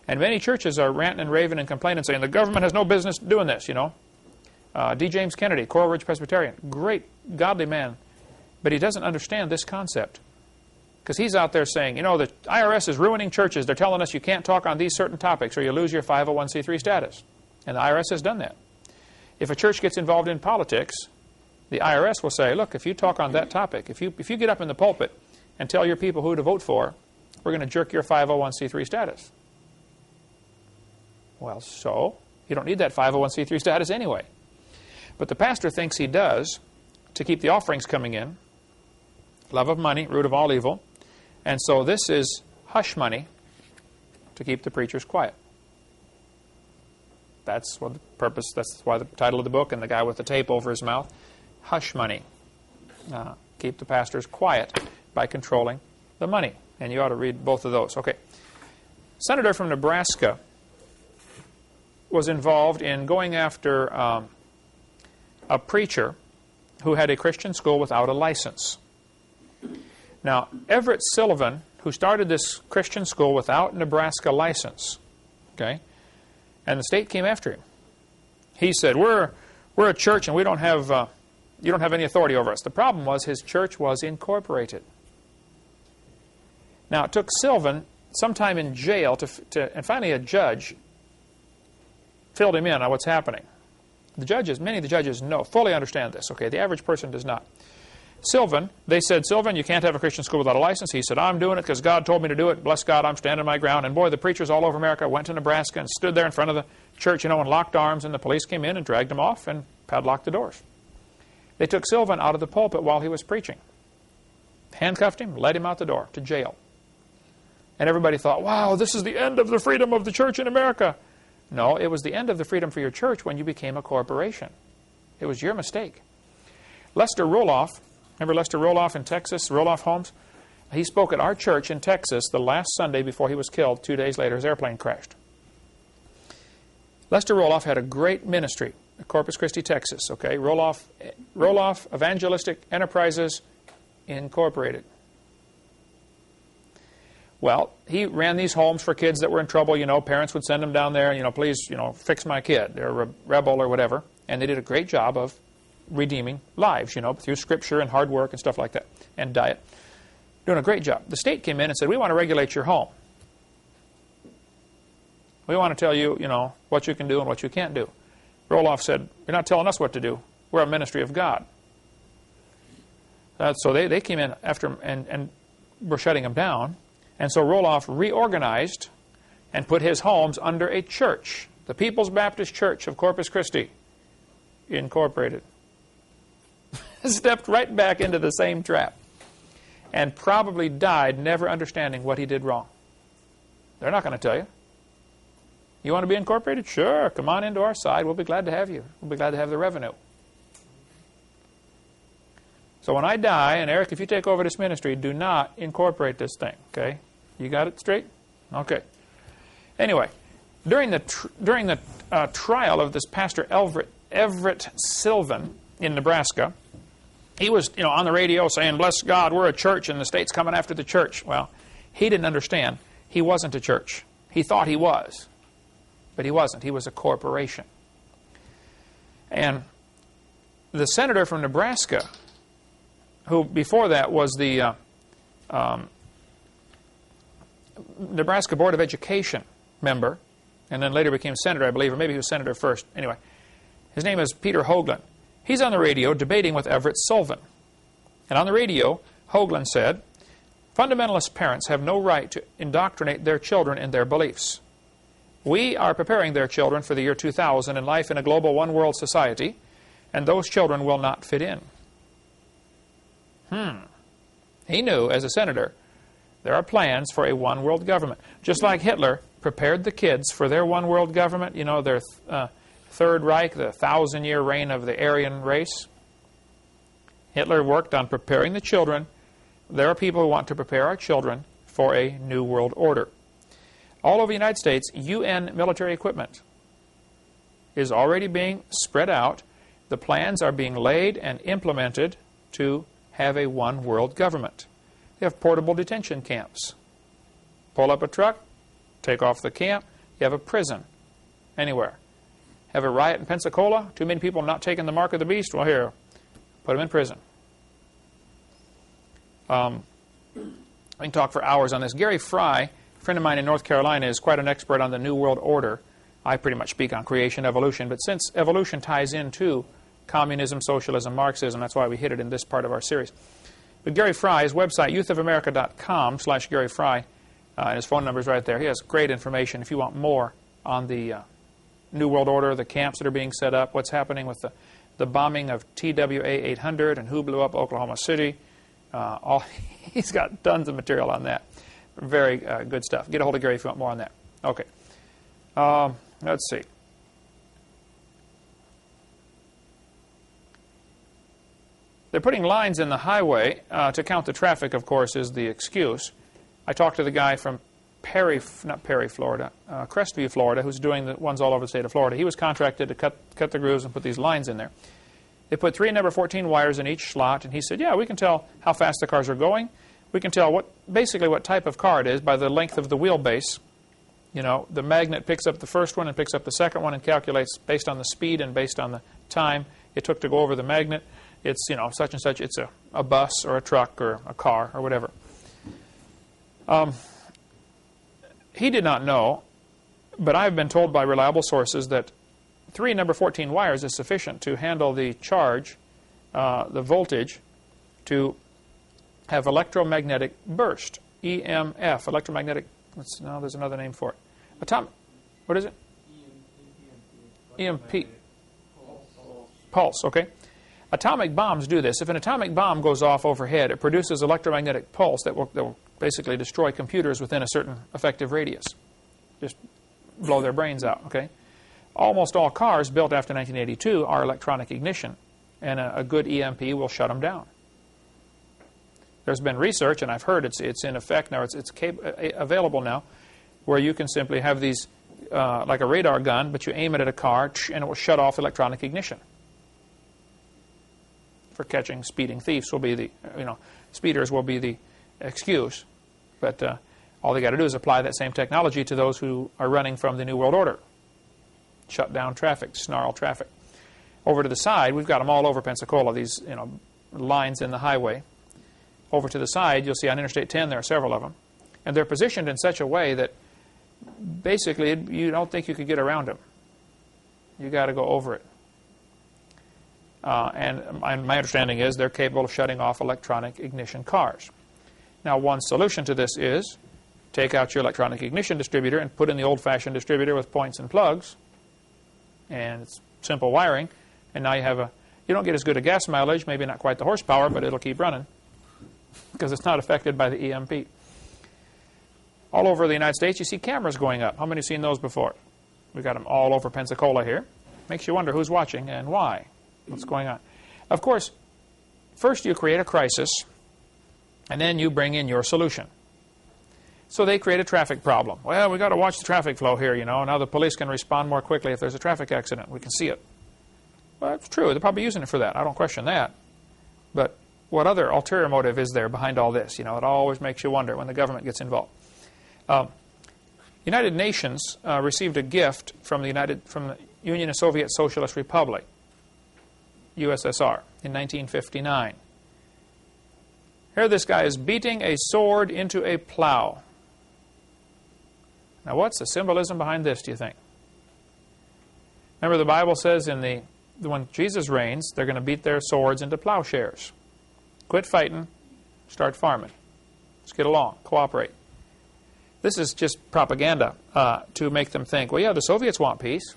And many churches are ranting and raving and complaining, saying the government has no business doing this, you know. D. James Kennedy, Coral Ridge Presbyterian, great, godly man. But he doesn't understand this concept. Because he's out there saying, you know, the IRS is ruining churches. They're telling us you can't talk on these certain topics or you lose your 501c3 status. And the IRS has done that. If a church gets involved in politics, the IRS will say, look, if you talk on that topic, if you get up in the pulpit and tell your people who to vote for, we're going to jerk your 501c3 status. Well, so You don't need that 501c3 status anyway. But the pastor thinks he does to keep the offerings coming in. Love of money, root of all evil. And so this is hush money to keep the preachers quiet. That's what the purpose, that's why the title of the book and the guy with the tape over his mouth. Hush money. Keep the pastors quiet by controlling the money. And you ought to read both of those. Okay. Senator from Nebraska was involved in going after a preacher who had a Christian school without a license. Now, Everett Sullivan, who started this Christian school without Nebraska license, okay, and the state came after him. He said, we're a church and we don't have, you don't have any authority over us. The problem was his church was incorporated. Now, it took Sullivan some time in jail and finally a judge filled him in on what's happening. The judges, many of the judges fully understand this, okay? The average person does not. Sullivan, they said, Sullivan, you can't have a Christian school without a license. He said, I'm doing it because God told me to do it. Bless God, I'm standing my ground. And boy, the preachers all over America went to Nebraska and stood there in front of the church, and locked arms, and the police came in and dragged him off and padlocked the doors. They took Sullivan out of the pulpit while he was preaching. Handcuffed him, led him out the door to jail. And everybody thought, wow, this is the end of the freedom of the church in America. No, it was the end of the freedom for your church when you became a corporation. It was your mistake. Lester Roloff, remember Lester Roloff in Texas, Roloff Homes? He spoke at our church in Texas the last Sunday before he was killed. 2 days later, his airplane crashed. Lester Roloff had a great ministry at Corpus Christi, Texas. Okay, Roloff Evangelistic Enterprises Incorporated. Well, he ran these homes for kids that were in trouble. Parents would send them down there, please, fix my kid. They're a rebel or whatever. And they did a great job of redeeming lives, through scripture and hard work and stuff like that, and diet. Doing a great job. The state came in and said, we want to regulate your home. We want to tell you, what you can do and what you can't do. Roloff said, you're not telling us what to do. We're a ministry of God. So they came in after him and were shutting him down. And so Roloff reorganized and put his homes under a church, the People's Baptist Church of Corpus Christi, Incorporated. Stepped right back into the same trap and probably died never understanding what he did wrong. They're not going to tell you. You want to be incorporated? Sure, come on into our side. We'll be glad to have you. We'll be glad to have the revenue. So when I die, and Eric, if you take over this ministry, do not incorporate this thing, okay? You got it straight? Okay. Anyway, during the trial of this Pastor Everett Sullivan in Nebraska, he was, on the radio saying, bless God, we're a church and the state's coming after the church. Well, he didn't understand. He wasn't a church. He thought he was, but he wasn't. He was a corporation. And the senator from Nebraska, who before that was the Nebraska Board of Education member, and then later became senator, I believe, or maybe he was senator first. Anyway, his name is Peter Hoagland. He's on the radio debating with Everett Sullivan. And on the radio, Hoagland said, fundamentalist parents have no right to indoctrinate their children in their beliefs. We are preparing their children for the year 2000 and life in a global one-world society, and those children will not fit in. He knew, as a senator, there are plans for a one-world government. Just like Hitler prepared the kids for their one-world government, their Third Reich, the 1,000-year reign of the Aryan race. Hitler worked on preparing the children. There are people who want to prepare our children for a new world order. All over the United States, UN military equipment is already being spread out. The plans are being laid and implemented to have a one-world government. You have portable detention camps. Pull up a truck, take off the camp, you have a prison anywhere. Have a riot in Pensacola, too many people not taking the mark of the beast, well, here, put them in prison. I can talk for hours on this. Gary Fry, a friend of mine in North Carolina, is quite an expert on the New World Order. I pretty much speak on creation, evolution, but since evolution ties into communism, socialism, Marxism, that's why we hit it in this part of our series. But Gary Fry, his website, youthofamerica.com/Gary Fry, and his phone number is right there. He has great information if you want more on the New World Order, the camps that are being set up, what's happening with the bombing of TWA 800 and who blew up Oklahoma City. He's got tons of material on that. Very good stuff. Get a hold of Gary if you want more on that. Okay. Let's see. They're putting lines in the highway to count the traffic, of course, is the excuse. I talked to the guy from Crestview, Florida, who's doing the ones all over the state of Florida. He was contracted to cut the grooves and put these lines in there. They put 3 number 14 wires in each slot, and he said, yeah, we can tell how fast the cars are going. We can tell basically what type of car it is by the length of the wheelbase. You know, the magnet picks up the first one and picks up the second one and calculates based on the speed and based on the time it took to go over the magnet. It's, you know, such and such. It's a bus or a truck or a car or whatever. He did not know, but I've been told by reliable sources that 3 number 14 wires is sufficient to handle the charge, the voltage, to have electromagnetic burst, EMF, electromagnetic. No, there's another name for it. What is it? EMP. Pulse. Okay. Atomic bombs do this. If an atomic bomb goes off overhead, it produces electromagnetic pulse that will basically destroy computers within a certain effective radius. Just blow their brains out, okay? Almost all cars built after 1982 are electronic ignition, and a good EMP will shut them down. There's been research, and I've heard it's in effect now, it's available now, where you can simply have these, like a radar gun, but you aim it at a car, and it will shut off electronic ignition. For catching speeding thieves will be the, speeders will be the excuse. But all they got to do is apply that same technology to those who are running from the New World Order. Shut down traffic, snarl traffic. Over to the side, we've got them all over Pensacola, these, lines in the highway. Over to the side, you'll see on Interstate 10, there are several of them. And they're positioned in such a way that basically you don't think you could get around them. You got to go over it. And my understanding is they're capable of shutting off electronic ignition cars. Now, one solution to this is take out your electronic ignition distributor and put in the old-fashioned distributor with points and plugs. And it's simple wiring. And now you have you don't get as good a gas mileage, maybe not quite the horsepower, but it'll keep running because it's not affected by the EMP. All over the United States, you see cameras going up. How many have seen those before? We've got them all over Pensacola here. Makes you wonder who's watching and why. What's going on? Of course, first you create a crisis, and then you bring in your solution. So they create a traffic problem. Well, we've got to watch the traffic flow here, Now the police can respond more quickly if there's a traffic accident. We can see it. Well, it's true. They're probably using it for that. I don't question that. But what other ulterior motive is there behind all this? It always makes you wonder when the government gets involved. United Nations received a gift from the Union of Soviet Socialist Republic, USSR, in 1959. Here this guy is beating a sword into a plow. Now what's the symbolism behind this, do you think? Remember the Bible says when Jesus reigns, they're going to beat their swords into plowshares. Quit fighting, start farming. Let's get along, cooperate. This is just propaganda to make them think, well, yeah, the Soviets want peace.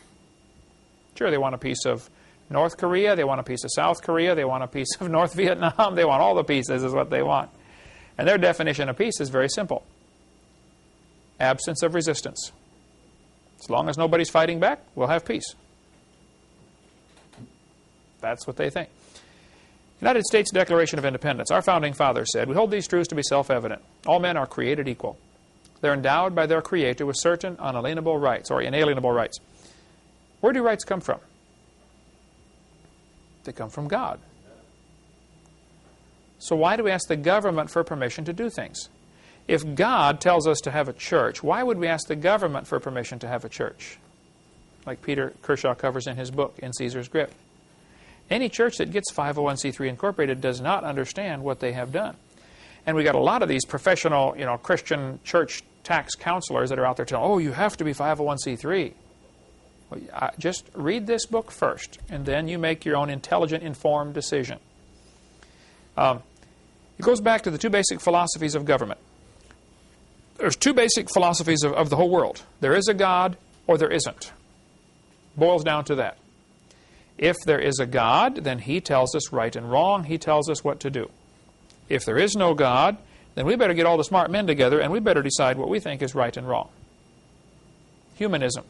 Sure, they want a piece of North Korea, they want a piece of South Korea, they want a piece of North Vietnam, they want all the pieces is what they want. And their definition of peace is very simple. Absence of resistance. As long as nobody's fighting back, we'll have peace. That's what they think. United States Declaration of Independence. Our founding fathers said, we hold these truths to be self-evident. All men are created equal. They're endowed by their Creator with certain unalienable rights, or inalienable rights. Where do rights come from? They come from God. So why do we ask the government for permission to do things? If God tells us to have a church, why would we ask the government for permission to have a church? Like Peter Kershaw covers in his book, In Caesar's Grip. Any church that gets 501c3 incorporated does not understand what they have done. And we got a lot of these professional, Christian church tax counselors that are out there telling, oh, you have to be 501c3. Well, just read this book first, and then you make your own intelligent, informed decision. It goes back to the 2 basic philosophies of government. There's 2 basic philosophies of the whole world. There is a God, or there isn't. Boils down to that. If there is a God, then He tells us right and wrong. He tells us what to do. If there is no God, then we better get all the smart men together and we better decide what we think is right and wrong. Humanism.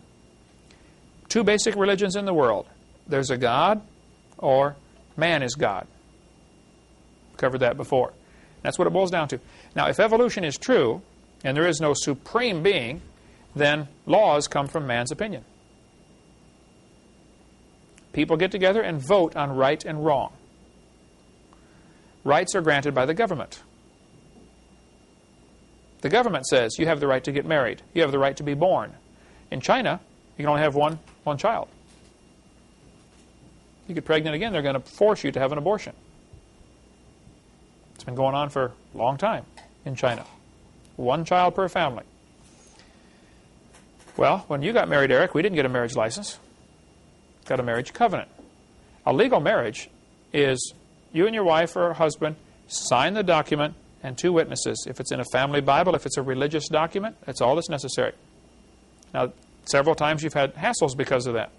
Two basic religions in the world. There's a God, or man is God. Covered that before. That's what it boils down to. Now, if evolution is true, and there is no supreme being, then laws come from man's opinion. People get together and vote on right and wrong. Rights are granted by the government. The government says you have the right to get married. You have the right to be born. In China, you can only have one child. You get pregnant again, they're going to force you to have an abortion. It's been going on for a long time in China. One child per family. Well, when you got married, Eric, we didn't get a marriage license. Got a marriage covenant. A legal marriage is you and your wife or husband sign the document and two witnesses. If it's in a family Bible, if it's a religious document, that's all that's necessary. Now, several times you've had hassles because of that.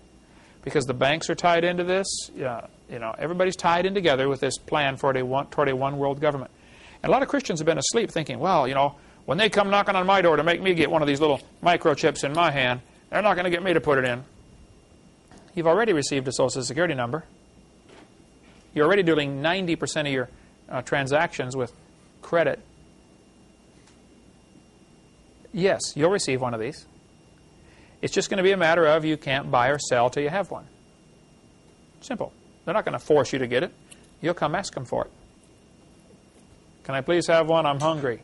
Because the banks are tied into this. Everybody's tied in together with this plan toward a one world government. And a lot of Christians have been asleep thinking, well, when they come knocking on my door to make me get one of these little microchips in my hand, they're not going to get me to put it in. You've already received a Social Security number. You're already doing 90% of your transactions with credit. Yes, you'll receive one of these. It's just going to be a matter of you can't buy or sell till you have one. Simple. They're not going to force you to get it. You'll come ask them for it. Can I please have one? I'm hungry.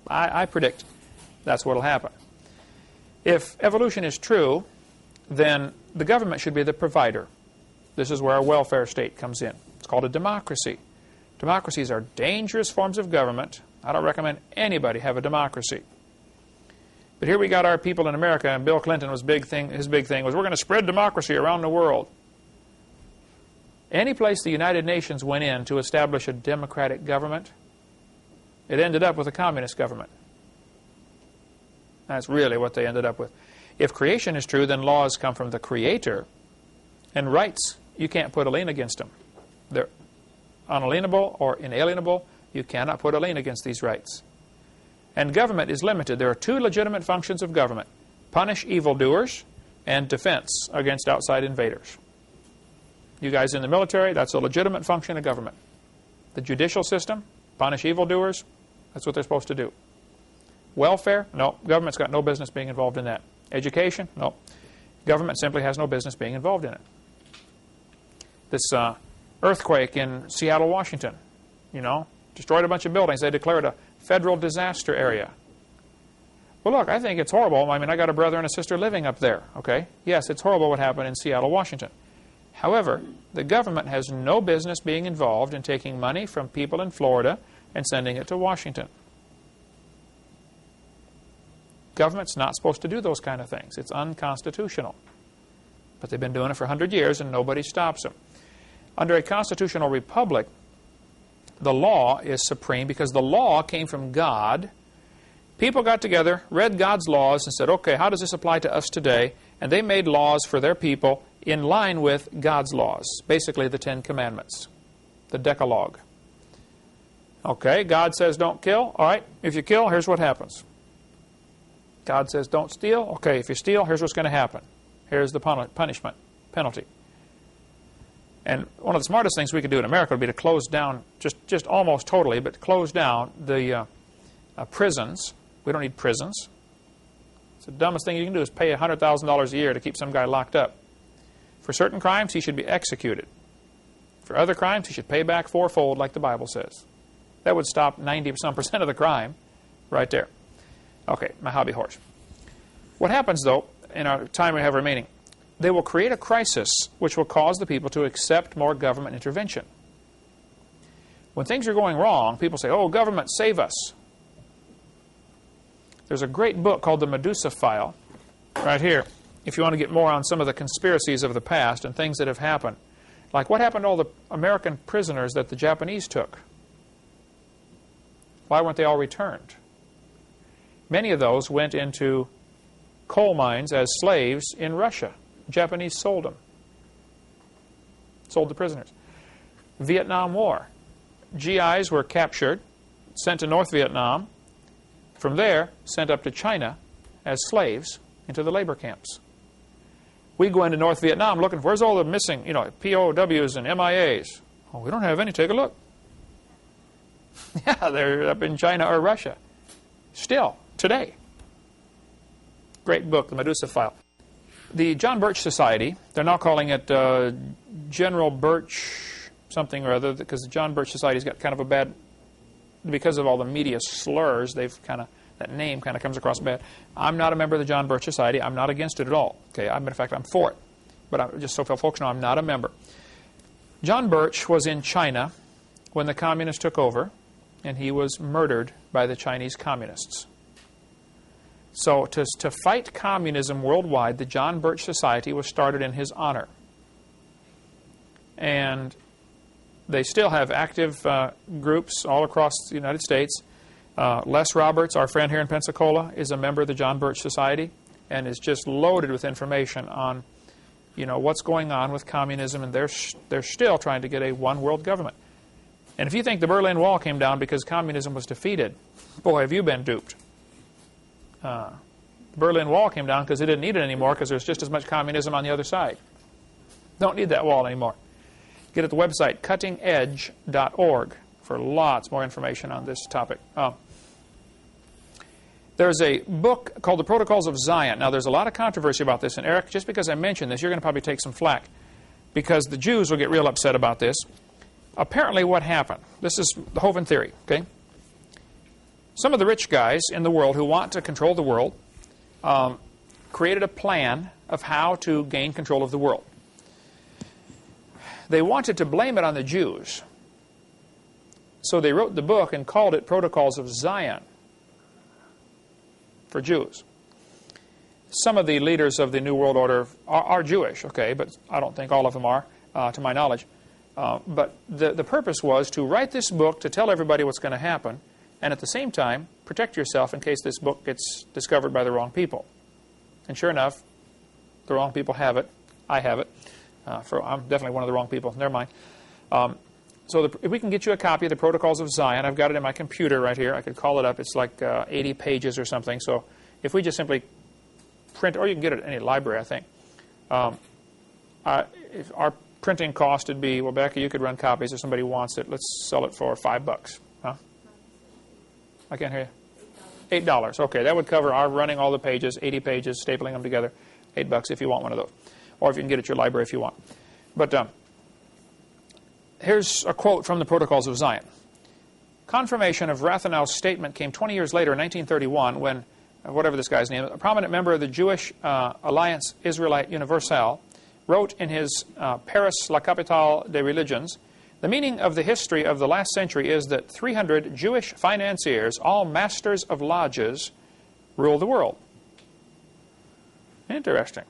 I predict that's what will happen. If evolution is true, then the government should be the provider. This is where our welfare state comes in. It's called a democracy. Democracies are dangerous forms of government. I don't recommend anybody have a democracy. But here we got our people in America, and Bill Clinton his big thing was we're going to spread democracy around the world. Any place the United Nations went in to establish a democratic government, it ended up with a communist government. That's really what they ended up with. If creation is true, then laws come from the Creator, and rights, you can't put a lien against them. They're unalienable or inalienable. You cannot put a lien against these rights. And government is limited. There are two legitimate functions of government: punish evildoers and defense against outside invaders. You guys in the military, that's a legitimate function of government. The judicial system, punish evildoers, that's what they're supposed to do. Welfare, no, government's got no business being involved in that. Education, no, government simply has no business being involved in it. This earthquake in Seattle, Washington, destroyed a bunch of buildings. They declared a federal disaster area. Well, look, I think it's horrible. I got a brother and a sister living up there, okay? Yes, it's horrible what happened in Seattle, Washington. However, the government has no business being involved in taking money from people in Florida and sending it to Washington. Government's not supposed to do those kind of things. It's unconstitutional. But they've been doing it for 100 years and nobody stops them. Under a constitutional republic, the law is supreme because the law came from God. People got together, read God's laws, and said, okay, how does this apply to us today? And they made laws for their people in line with God's laws, basically the Ten Commandments, the Decalogue. Okay, God says don't kill. All right, if you kill, here's what happens. God says don't steal. Okay, if you steal, here's what's going to happen. Here's the punishment, penalty. And one of the smartest things we could do in America would be to close down, just almost totally, but close down the prisons. We don't need prisons. It's the dumbest thing you can do is pay $100,000 a year to keep some guy locked up. For certain crimes, he should be executed. For other crimes, he should pay back fourfold like the Bible says. That would stop 90% of the crime right there. Okay, my hobby horse. What happens, though, in our time we have remaining, they will create a crisis which will cause the people to accept more government intervention. When things are going wrong, people say, oh, government, save us. There's a great book called The Medusa File, right here, if you want to get more on some of the conspiracies of the past and things that have happened. Like what happened to all the American prisoners that the Japanese took? Why weren't they all returned? Many of those went into coal mines as slaves in Russia. Japanese sold them. Sold the prisoners. Vietnam War. GIs were captured, sent to North Vietnam. From there, sent up to China as slaves into the labor camps. We go into North Vietnam looking for, where's all the missing, POWs and MIAs? Oh, we don't have any. Take a look. Yeah, they're up in China or Russia. Still, today. Great book, The Medusa File. The John Birch Society, they're now calling it General Birch something or other, because the John Birch Society's got kind of a bad, because of all the media slurs, that name kind of comes across bad. I'm not a member of the John Birch Society. I'm not against it at all. Okay, in fact, I'm for it. But just so folks know, I'm not a member. John Birch was in China when the communists took over, and he was murdered by the Chinese communists. So to fight communism worldwide, the John Birch Society was started in his honor. And they still have active groups all across the United States. Les Roberts, our friend here in Pensacola, is a member of the John Birch Society and is just loaded with information on, what's going on with communism, and they're still trying to get a one-world government. And if you think the Berlin Wall came down because communism was defeated, boy, have you been duped. The Berlin Wall came down because they didn't need it anymore because there's just as much communism on the other side. Don't need that wall anymore. Get at the website cuttingedge.org for lots more information on this topic. There's a book called The Protocols of Zion. Now, there's a lot of controversy about this, and Eric, just because I mentioned this, you're going to probably take some flack because the Jews will get real upset about this. Apparently what happened, this is the Hovind theory, okay? Some of the rich guys in the world who want to control the world created a plan of how to gain control of the world. They wanted to blame it on the Jews. So they wrote the book and called it Protocols of Zion for Jews. Some of the leaders of the New World Order are Jewish, okay, but I don't think all of them are, to my knowledge. But the purpose was to write this book to tell everybody what's going to happen, and at the same time, protect yourself in case this book gets discovered by the wrong people. And sure enough, the wrong people have it. I have it. I'm definitely one of the wrong people. Never mind. So if we can get you a copy of the Protocols of Zion, I've got it in my computer right here. I could call it up. It's like 80 pages or something. So if we just simply print, or you can get it at any library, I think. If our printing cost would be, well, Becky, you could run copies if somebody wants it. Let's sell it for $5. Huh? I can't hear you. $8. Okay, that would cover our running all the pages, 80 pages, stapling them together. $8 if you want one of those. Or if you can get it at your library if you want. But here's a quote from the Protocols of Zion. Confirmation of Rathenau's statement came 20 years later in 1931 when, whatever this guy's name is, a prominent member of the Jewish Alliance Israelite Universelle wrote in his Paris, La Capitale des Religions, the meaning of the history of the last century is that 300 Jewish financiers, all masters of lodges, rule the world. Interesting.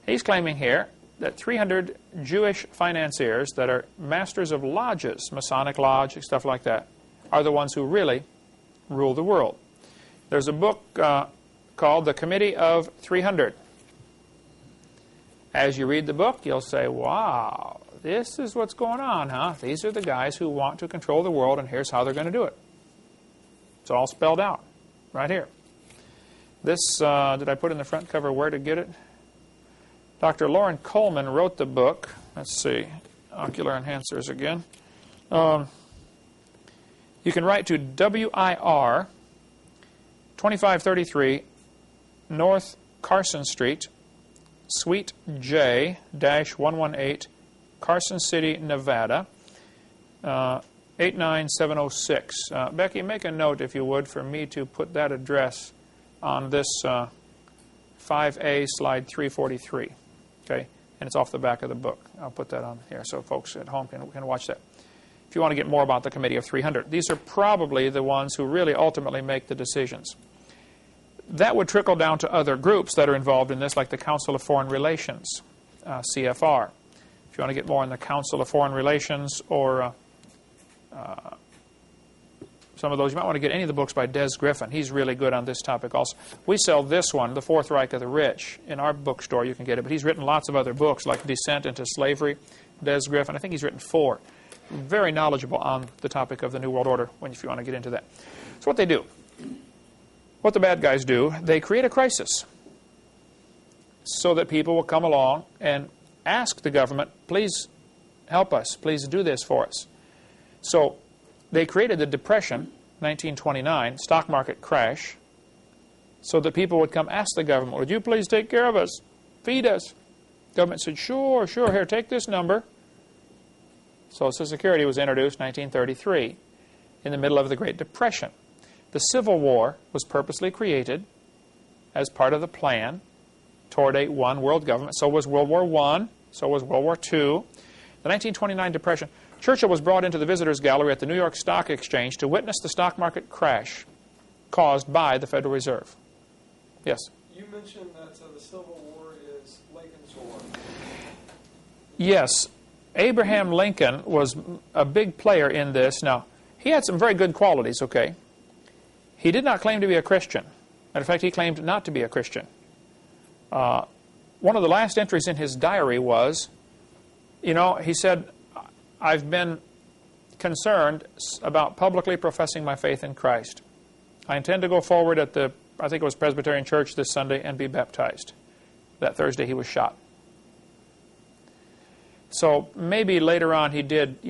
He's claiming here that 300 Jewish financiers that are masters of lodges, Masonic Lodge, stuff like that, are the ones who really rule the world. There's a book called The Committee of 300. As you read the book, you'll say, wow, this is what's going on, huh? These are the guys who want to control the world, and here's how they're going to do it. It's all spelled out right here. This, did I put in the front cover where to get it? Dr. Lauren Coleman wrote the book. Let's see, ocular enhancers again. You can write to WIR 2533 North Carson Street, Suite J-118, Carson City, Nevada, 89706. Becky, make a note, if you would, for me to put that address on this 5A slide 343. Okay, and it's off the back of the book. I'll put that on here so folks at home can watch that. If you want to get more about the Committee of 300. These are probably the ones who really ultimately make the decisions. That would trickle down to other groups that are involved in this, like the Council of Foreign Relations, CFR. If you want to get more on the Council of Foreign Relations or some of those. You might want to get any of the books by Des Griffin. He's really good on this topic also. We sell this one, The Fourth Reich of the Rich, in our bookstore. You can get it. But he's written lots of other books like Descent into Slavery, Des Griffin. I think he's written 4. Very knowledgeable on the topic of the New World Order if you want to get into that. So what they do, what the bad guys do, they create a crisis so that people will come along and ask the government, please help us, please do this for us. So they created the Depression, 1929, stock market crash, so that people would come ask the government, would you please take care of us, feed us? Government said, sure, here, take this number. Social Security was introduced in 1933 in the middle of the Great Depression. The Civil War was purposely created as part of the plan toward a one world government. So was World War I, so was World War II. The 1929 Depression, Churchill was brought into the visitors gallery at the New York Stock Exchange to witness the stock market crash caused by the Federal Reserve. Yes? You mentioned that the Civil War is Lincoln's War. Yes. Abraham Lincoln was a big player in this. Now, he had some very good qualities, okay? He did not claim to be a Christian. Matter of fact, he claimed not to be a Christian. One of the last entries in his diary was, he said, I've been concerned about publicly professing my faith in Christ. I intend to go forward at the, I think it was Presbyterian Church this Sunday, and be baptized. That Thursday he was shot. So maybe later on he did,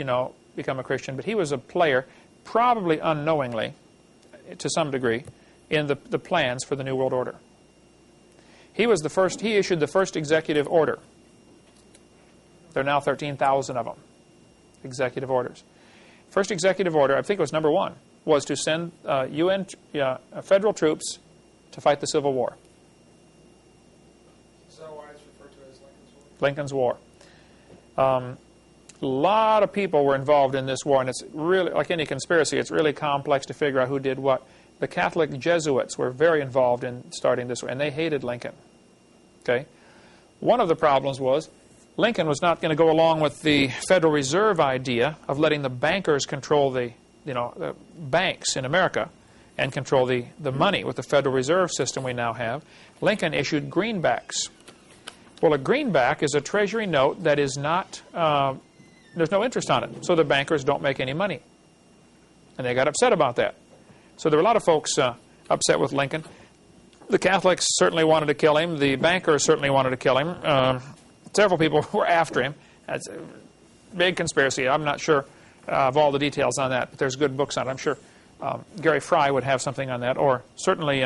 become a Christian, but he was a player, probably unknowingly, to some degree, in the plans for the New World Order. He was the first, he issued the first executive order. There are now 13,000 of them, executive orders. First executive order, I think it was number 1, was to send federal troops to fight the Civil War. Is that why it's referred to as Lincoln's War? Lincoln's War. A lot of people were involved in this war, and it's really, like any conspiracy, it's really complex to figure out who did what. The Catholic Jesuits were very involved in starting this war, and they hated Lincoln. Okay? One of the problems was Lincoln was not going to go along with the Federal Reserve idea of letting the bankers control the banks in America and control the money with the Federal Reserve system we now have. Lincoln issued greenbacks. Well, a greenback is a Treasury note that is not, there's no interest on it, so the bankers don't make any money. And they got upset about that. So there were a lot of folks upset with Lincoln. The Catholics certainly wanted to kill him. The bankers certainly wanted to kill him. Several people were after him. That's a big conspiracy. I'm not sure of all the details on that, but there's good books on it. I'm sure Gary Fry would have something on that, or certainly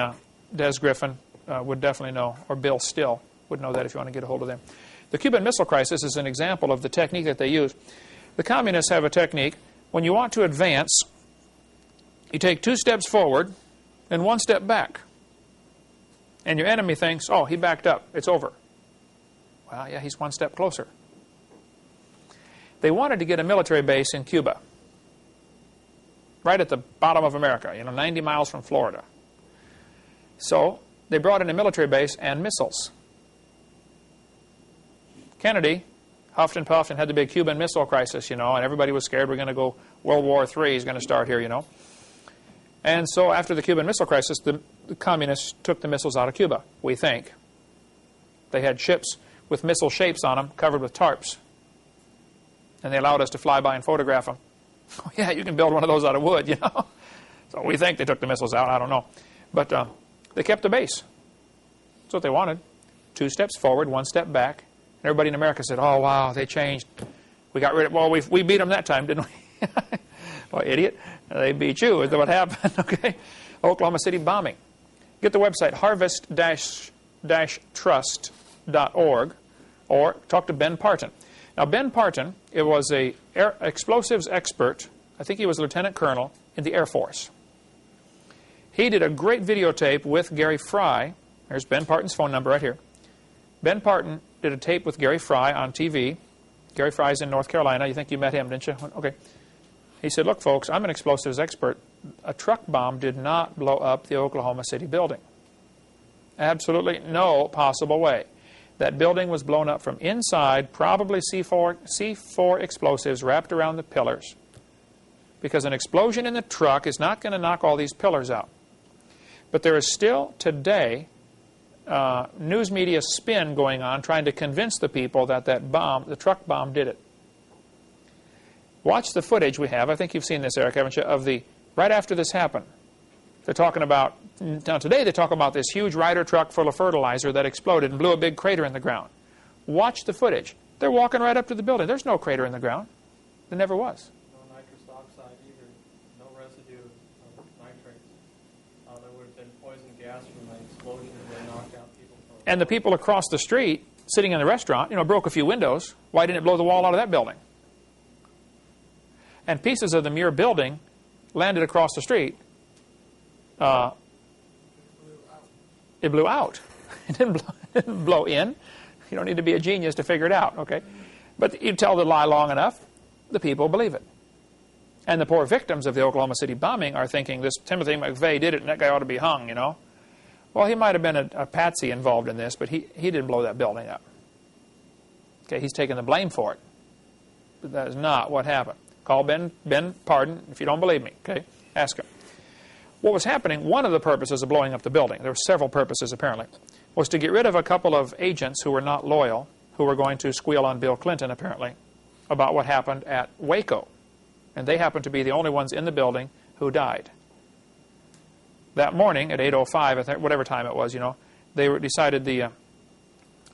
Des Griffin would definitely know, or Bill Still would know that if you want to get a hold of them. The Cuban Missile Crisis is an example of the technique that they use. The communists have a technique. When you want to advance, you take 2 steps forward and 1 step back. And your enemy thinks, oh, he backed up. It's over. Well, yeah, he's 1 step closer. They wanted to get a military base in Cuba, right at the bottom of America, 90 miles from Florida. So they brought in a military base and missiles. Kennedy huffed and puffed and had the big Cuban Missile Crisis, and everybody was scared we're going to go, World War III is going to start here, And so after the Cuban Missile Crisis, the communists took the missiles out of Cuba, we think. They had ships with missile shapes on them, covered with tarps. And they allowed us to fly by and photograph them. Oh, yeah, you can build one of those out of wood, So we think they took the missiles out, I don't know. But they kept the base. That's what they wanted. 2 steps forward, 1 step back. And everybody in America said, oh, wow, they changed. We got rid of, well, we beat them that time, didn't we? Well, idiot. They beat you. Is that what happened? Okay. Oklahoma City bombing. Get the website harvest-trust.org or talk to Ben Parton. Now, Ben Parton, it was an explosives expert. I think he was a lieutenant colonel in the Air Force. He did a great videotape with Gary Fry. There's Ben Parton's phone number right here. Ben Parton did a tape with Gary Fry on TV. Gary Fry's in North Carolina. You think you met him, didn't you? Okay. He said, look, folks, I'm an explosives expert. A truck bomb did not blow up the Oklahoma City building. Absolutely no possible way. That building was blown up from inside, probably C4 explosives wrapped around the pillars. because an explosion in the truck is not going to knock all these pillars out. But there is still today news media spin going on trying to convince the people that that bomb, the truck bomb, did it. Watch the footage we have. I think you've seen this, Eric, haven't you? Of the right after this happened. They're talking about, now today they talk about this huge Ryder truck full of fertilizer that exploded and blew a big crater in the ground. Watch the footage. They're walking right up to the building. There's no crater in the ground. There never was. No nitrous oxide either. No residue of nitrates. There would have been poison gas from the explosion that knocked out people. And the people across the street, sitting in the restaurant, broke a few windows. Why didn't it blow the wall out of that building? And pieces of the Muir building landed across the street. It blew out. It didn't blow in. You don't need to be a genius to figure it out, okay? But you tell the lie long enough, the people believe it. And the poor victims of the Oklahoma City bombing are thinking, this Timothy McVeigh did it and that guy ought to be hung, Well, he might have been a patsy involved in this, but he didn't blow that building up. Okay, he's taking the blame for it. But that is not what happened. Call Ben Pardon if you don't believe me, okay? Ask him. What was happening, one of the purposes of blowing up the building, there were several purposes apparently, was to get rid of a couple of agents who were not loyal, who were going to squeal on Bill Clinton apparently, about what happened at Waco. And they happened to be the only ones in the building who died. That morning at 8:05, whatever time it was, they decided the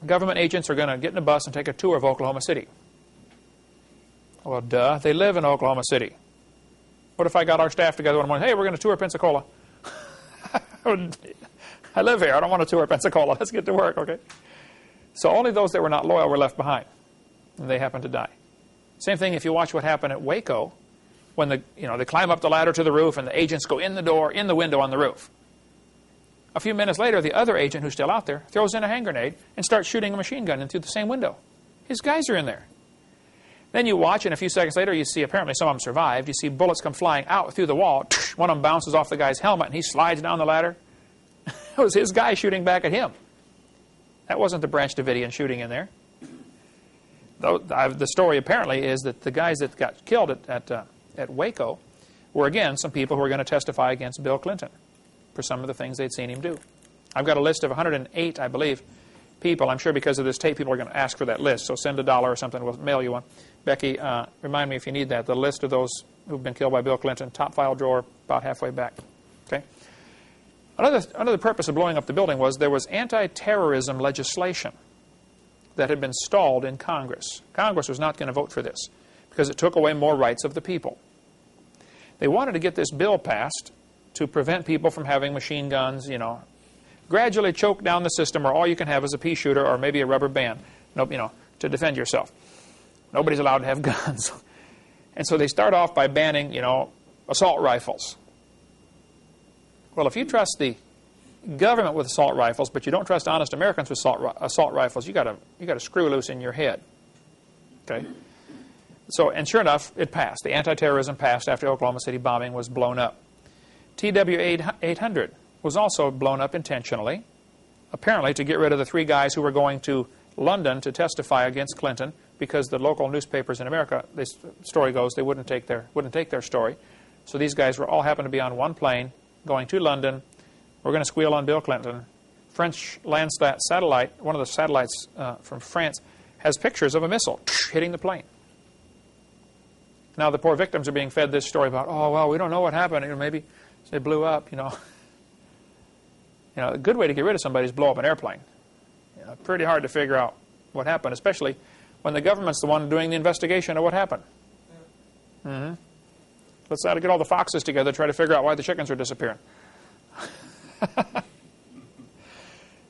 government agents are going to get in a bus and take a tour of Oklahoma City. Well, duh, they live in Oklahoma City. What if I got our staff together one morning, hey, we're going to tour Pensacola. I live here, I don't want to tour Pensacola, let's get to work, okay? So only those that were not loyal were left behind, and they happened to die. Same thing if you watch what happened at Waco, when they climb up the ladder to the roof and the agents go in the window on the roof. A few minutes later, the other agent who's still out there throws in a hand grenade and starts shooting a machine gun in through the same window. His guys are in there. Then you watch, and a few seconds later, you see apparently some of them survived. You see bullets come flying out through the wall. One of them bounces off the guy's helmet, and he slides down the ladder. It was his guy shooting back at him. That wasn't the Branch Davidian shooting in there. The story apparently is that the guys that got killed at Waco were, again, some people who were going to testify against Bill Clinton for some of the things they'd seen him do. I've got a list of 108, I believe, people. I'm sure because of this tape, people are going to ask for that list. So send $1 or something. We'll mail you one. Becky, remind me if you need that. The list of those who've been killed by Bill Clinton, top file drawer, about halfway back. Okay. Another purpose of blowing up the building was there was anti-terrorism legislation that had been stalled in Congress. Congress was not going to vote for this because it took away more rights of the people. They wanted to get this bill passed to prevent people from having machine guns, gradually choke down the system, or all you can have is a pea shooter or maybe a rubber band, to defend yourself. Nobody's allowed to have guns. And so they start off by banning, assault rifles. Well, if you trust the government with assault rifles, but you don't trust honest Americans with assault rifles, you got a screw loose in your head. Okay. So, and sure enough, it passed. The anti-terrorism passed after the Oklahoma City bombing was blown up. TW-800 was also blown up intentionally, apparently to get rid of the 3 guys who were going to London to testify against Clinton, because the local newspapers in America, the story goes, they wouldn't take their story. So these guys all happened to be on one plane going to London. We're going to squeal on Bill Clinton. French Landsat satellite, one of the satellites from France, has pictures of a missile hitting the plane. Now the poor victims are being fed this story about, oh, well, we don't know what happened. Maybe they blew up, a good way to get rid of somebody is blow up an airplane. Pretty hard to figure out what happened, especially when the government's the one doing the investigation of what happened. Mm-hmm. Let's try to get all the foxes together, try to figure out why the chickens are disappearing.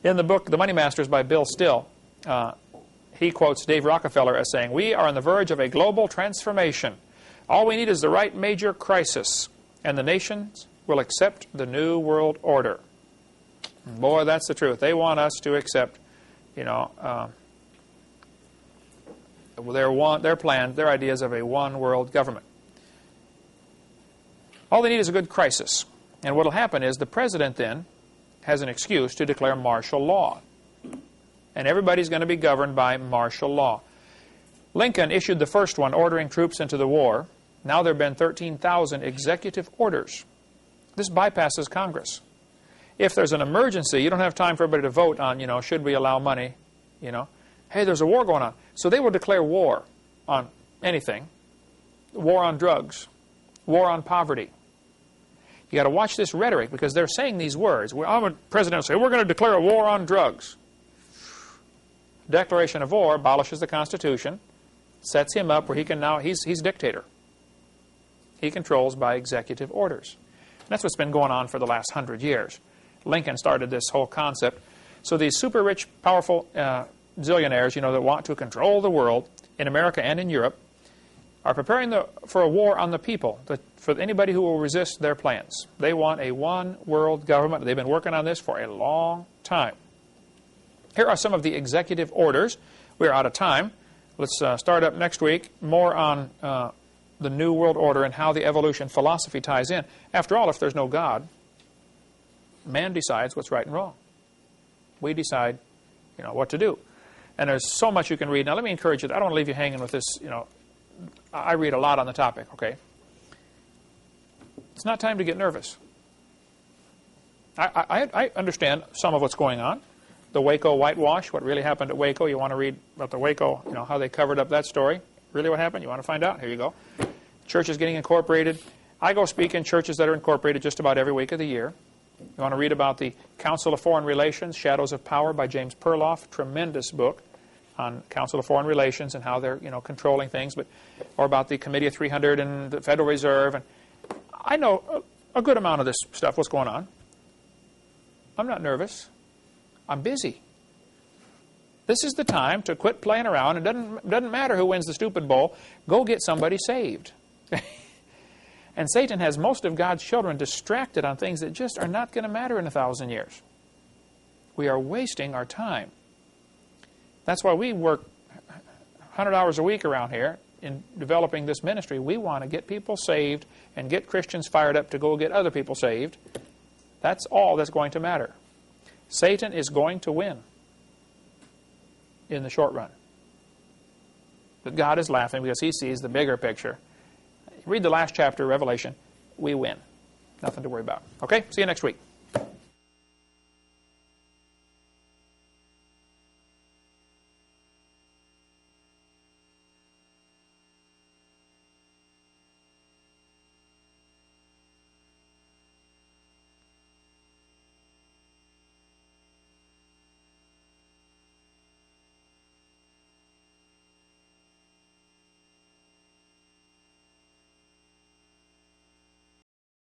In the book, The Money Masters by Bill Still, he quotes Dave Rockefeller as saying, "We are on the verge of a global transformation. All we need is the right major crisis, and the nations will accept the new world order." Boy, that's the truth. They want us to accept, their plan, their ideas of a one-world government. All they need is a good crisis. And what will happen is the president then has an excuse to declare martial law. And everybody's going to be governed by martial law. Lincoln issued the first one ordering troops into the war Now there have been 13,000 executive orders. This bypasses Congress. If there's an emergency, you don't have time for everybody to vote on, should we allow money, Hey, there's a war going on. So they will declare war on anything. War on drugs. War on poverty. You got to watch this rhetoric because they're saying these words. I'm a president will say, we're going to declare a war on drugs. Declaration of war abolishes the Constitution, sets him up where he can now, he's dictator. He controls by executive orders. And that's what's been going on for the last 100 years. Lincoln started this whole concept. So these super rich, powerful zillionaires, that want to control the world in America and in Europe are preparing for a war on the people, for anybody who will resist their plans. They want a one-world government. They've been working on this for a long time. Here are some of the executive orders. We're out of time. Let's start up next week, more on the New World Order and how the evolution philosophy ties in. After all, if there's no God, man decides what's right and wrong. We decide, what to do. And there's so much you can read. Now, let me encourage you. I don't want to leave you hanging with this, I read a lot on the topic, okay? It's not time to get nervous. I understand some of what's going on. The Waco whitewash, what really happened at Waco. You want to read about the Waco, how they covered up that story. Really what happened? You want to find out? Here you go. Churches getting incorporated. I go speak in churches that are incorporated just about every week of the year. You want to read about the Council of Foreign Relations, Shadows of Power by James Perloff. Tremendous book on Council of Foreign Relations and how they're, controlling things. Or about the Committee of 300 and the Federal Reserve. And I know a good amount of this stuff, what's going on. I'm not nervous. I'm busy. This is the time to quit playing around. It doesn't matter who wins the stupid bowl. Go get somebody saved. And Satan has most of God's children distracted on things that just are not going to matter in 1,000 years. We are wasting our time. That's why we work 100 hours a week around here in developing this ministry. We want to get people saved and get Christians fired up to go get other people saved. That's all that's going to matter. Satan is going to win in the short run. But God is laughing because he sees the bigger picture. Read the last chapter of Revelation. We win. Nothing to worry about. Okay? See you next week.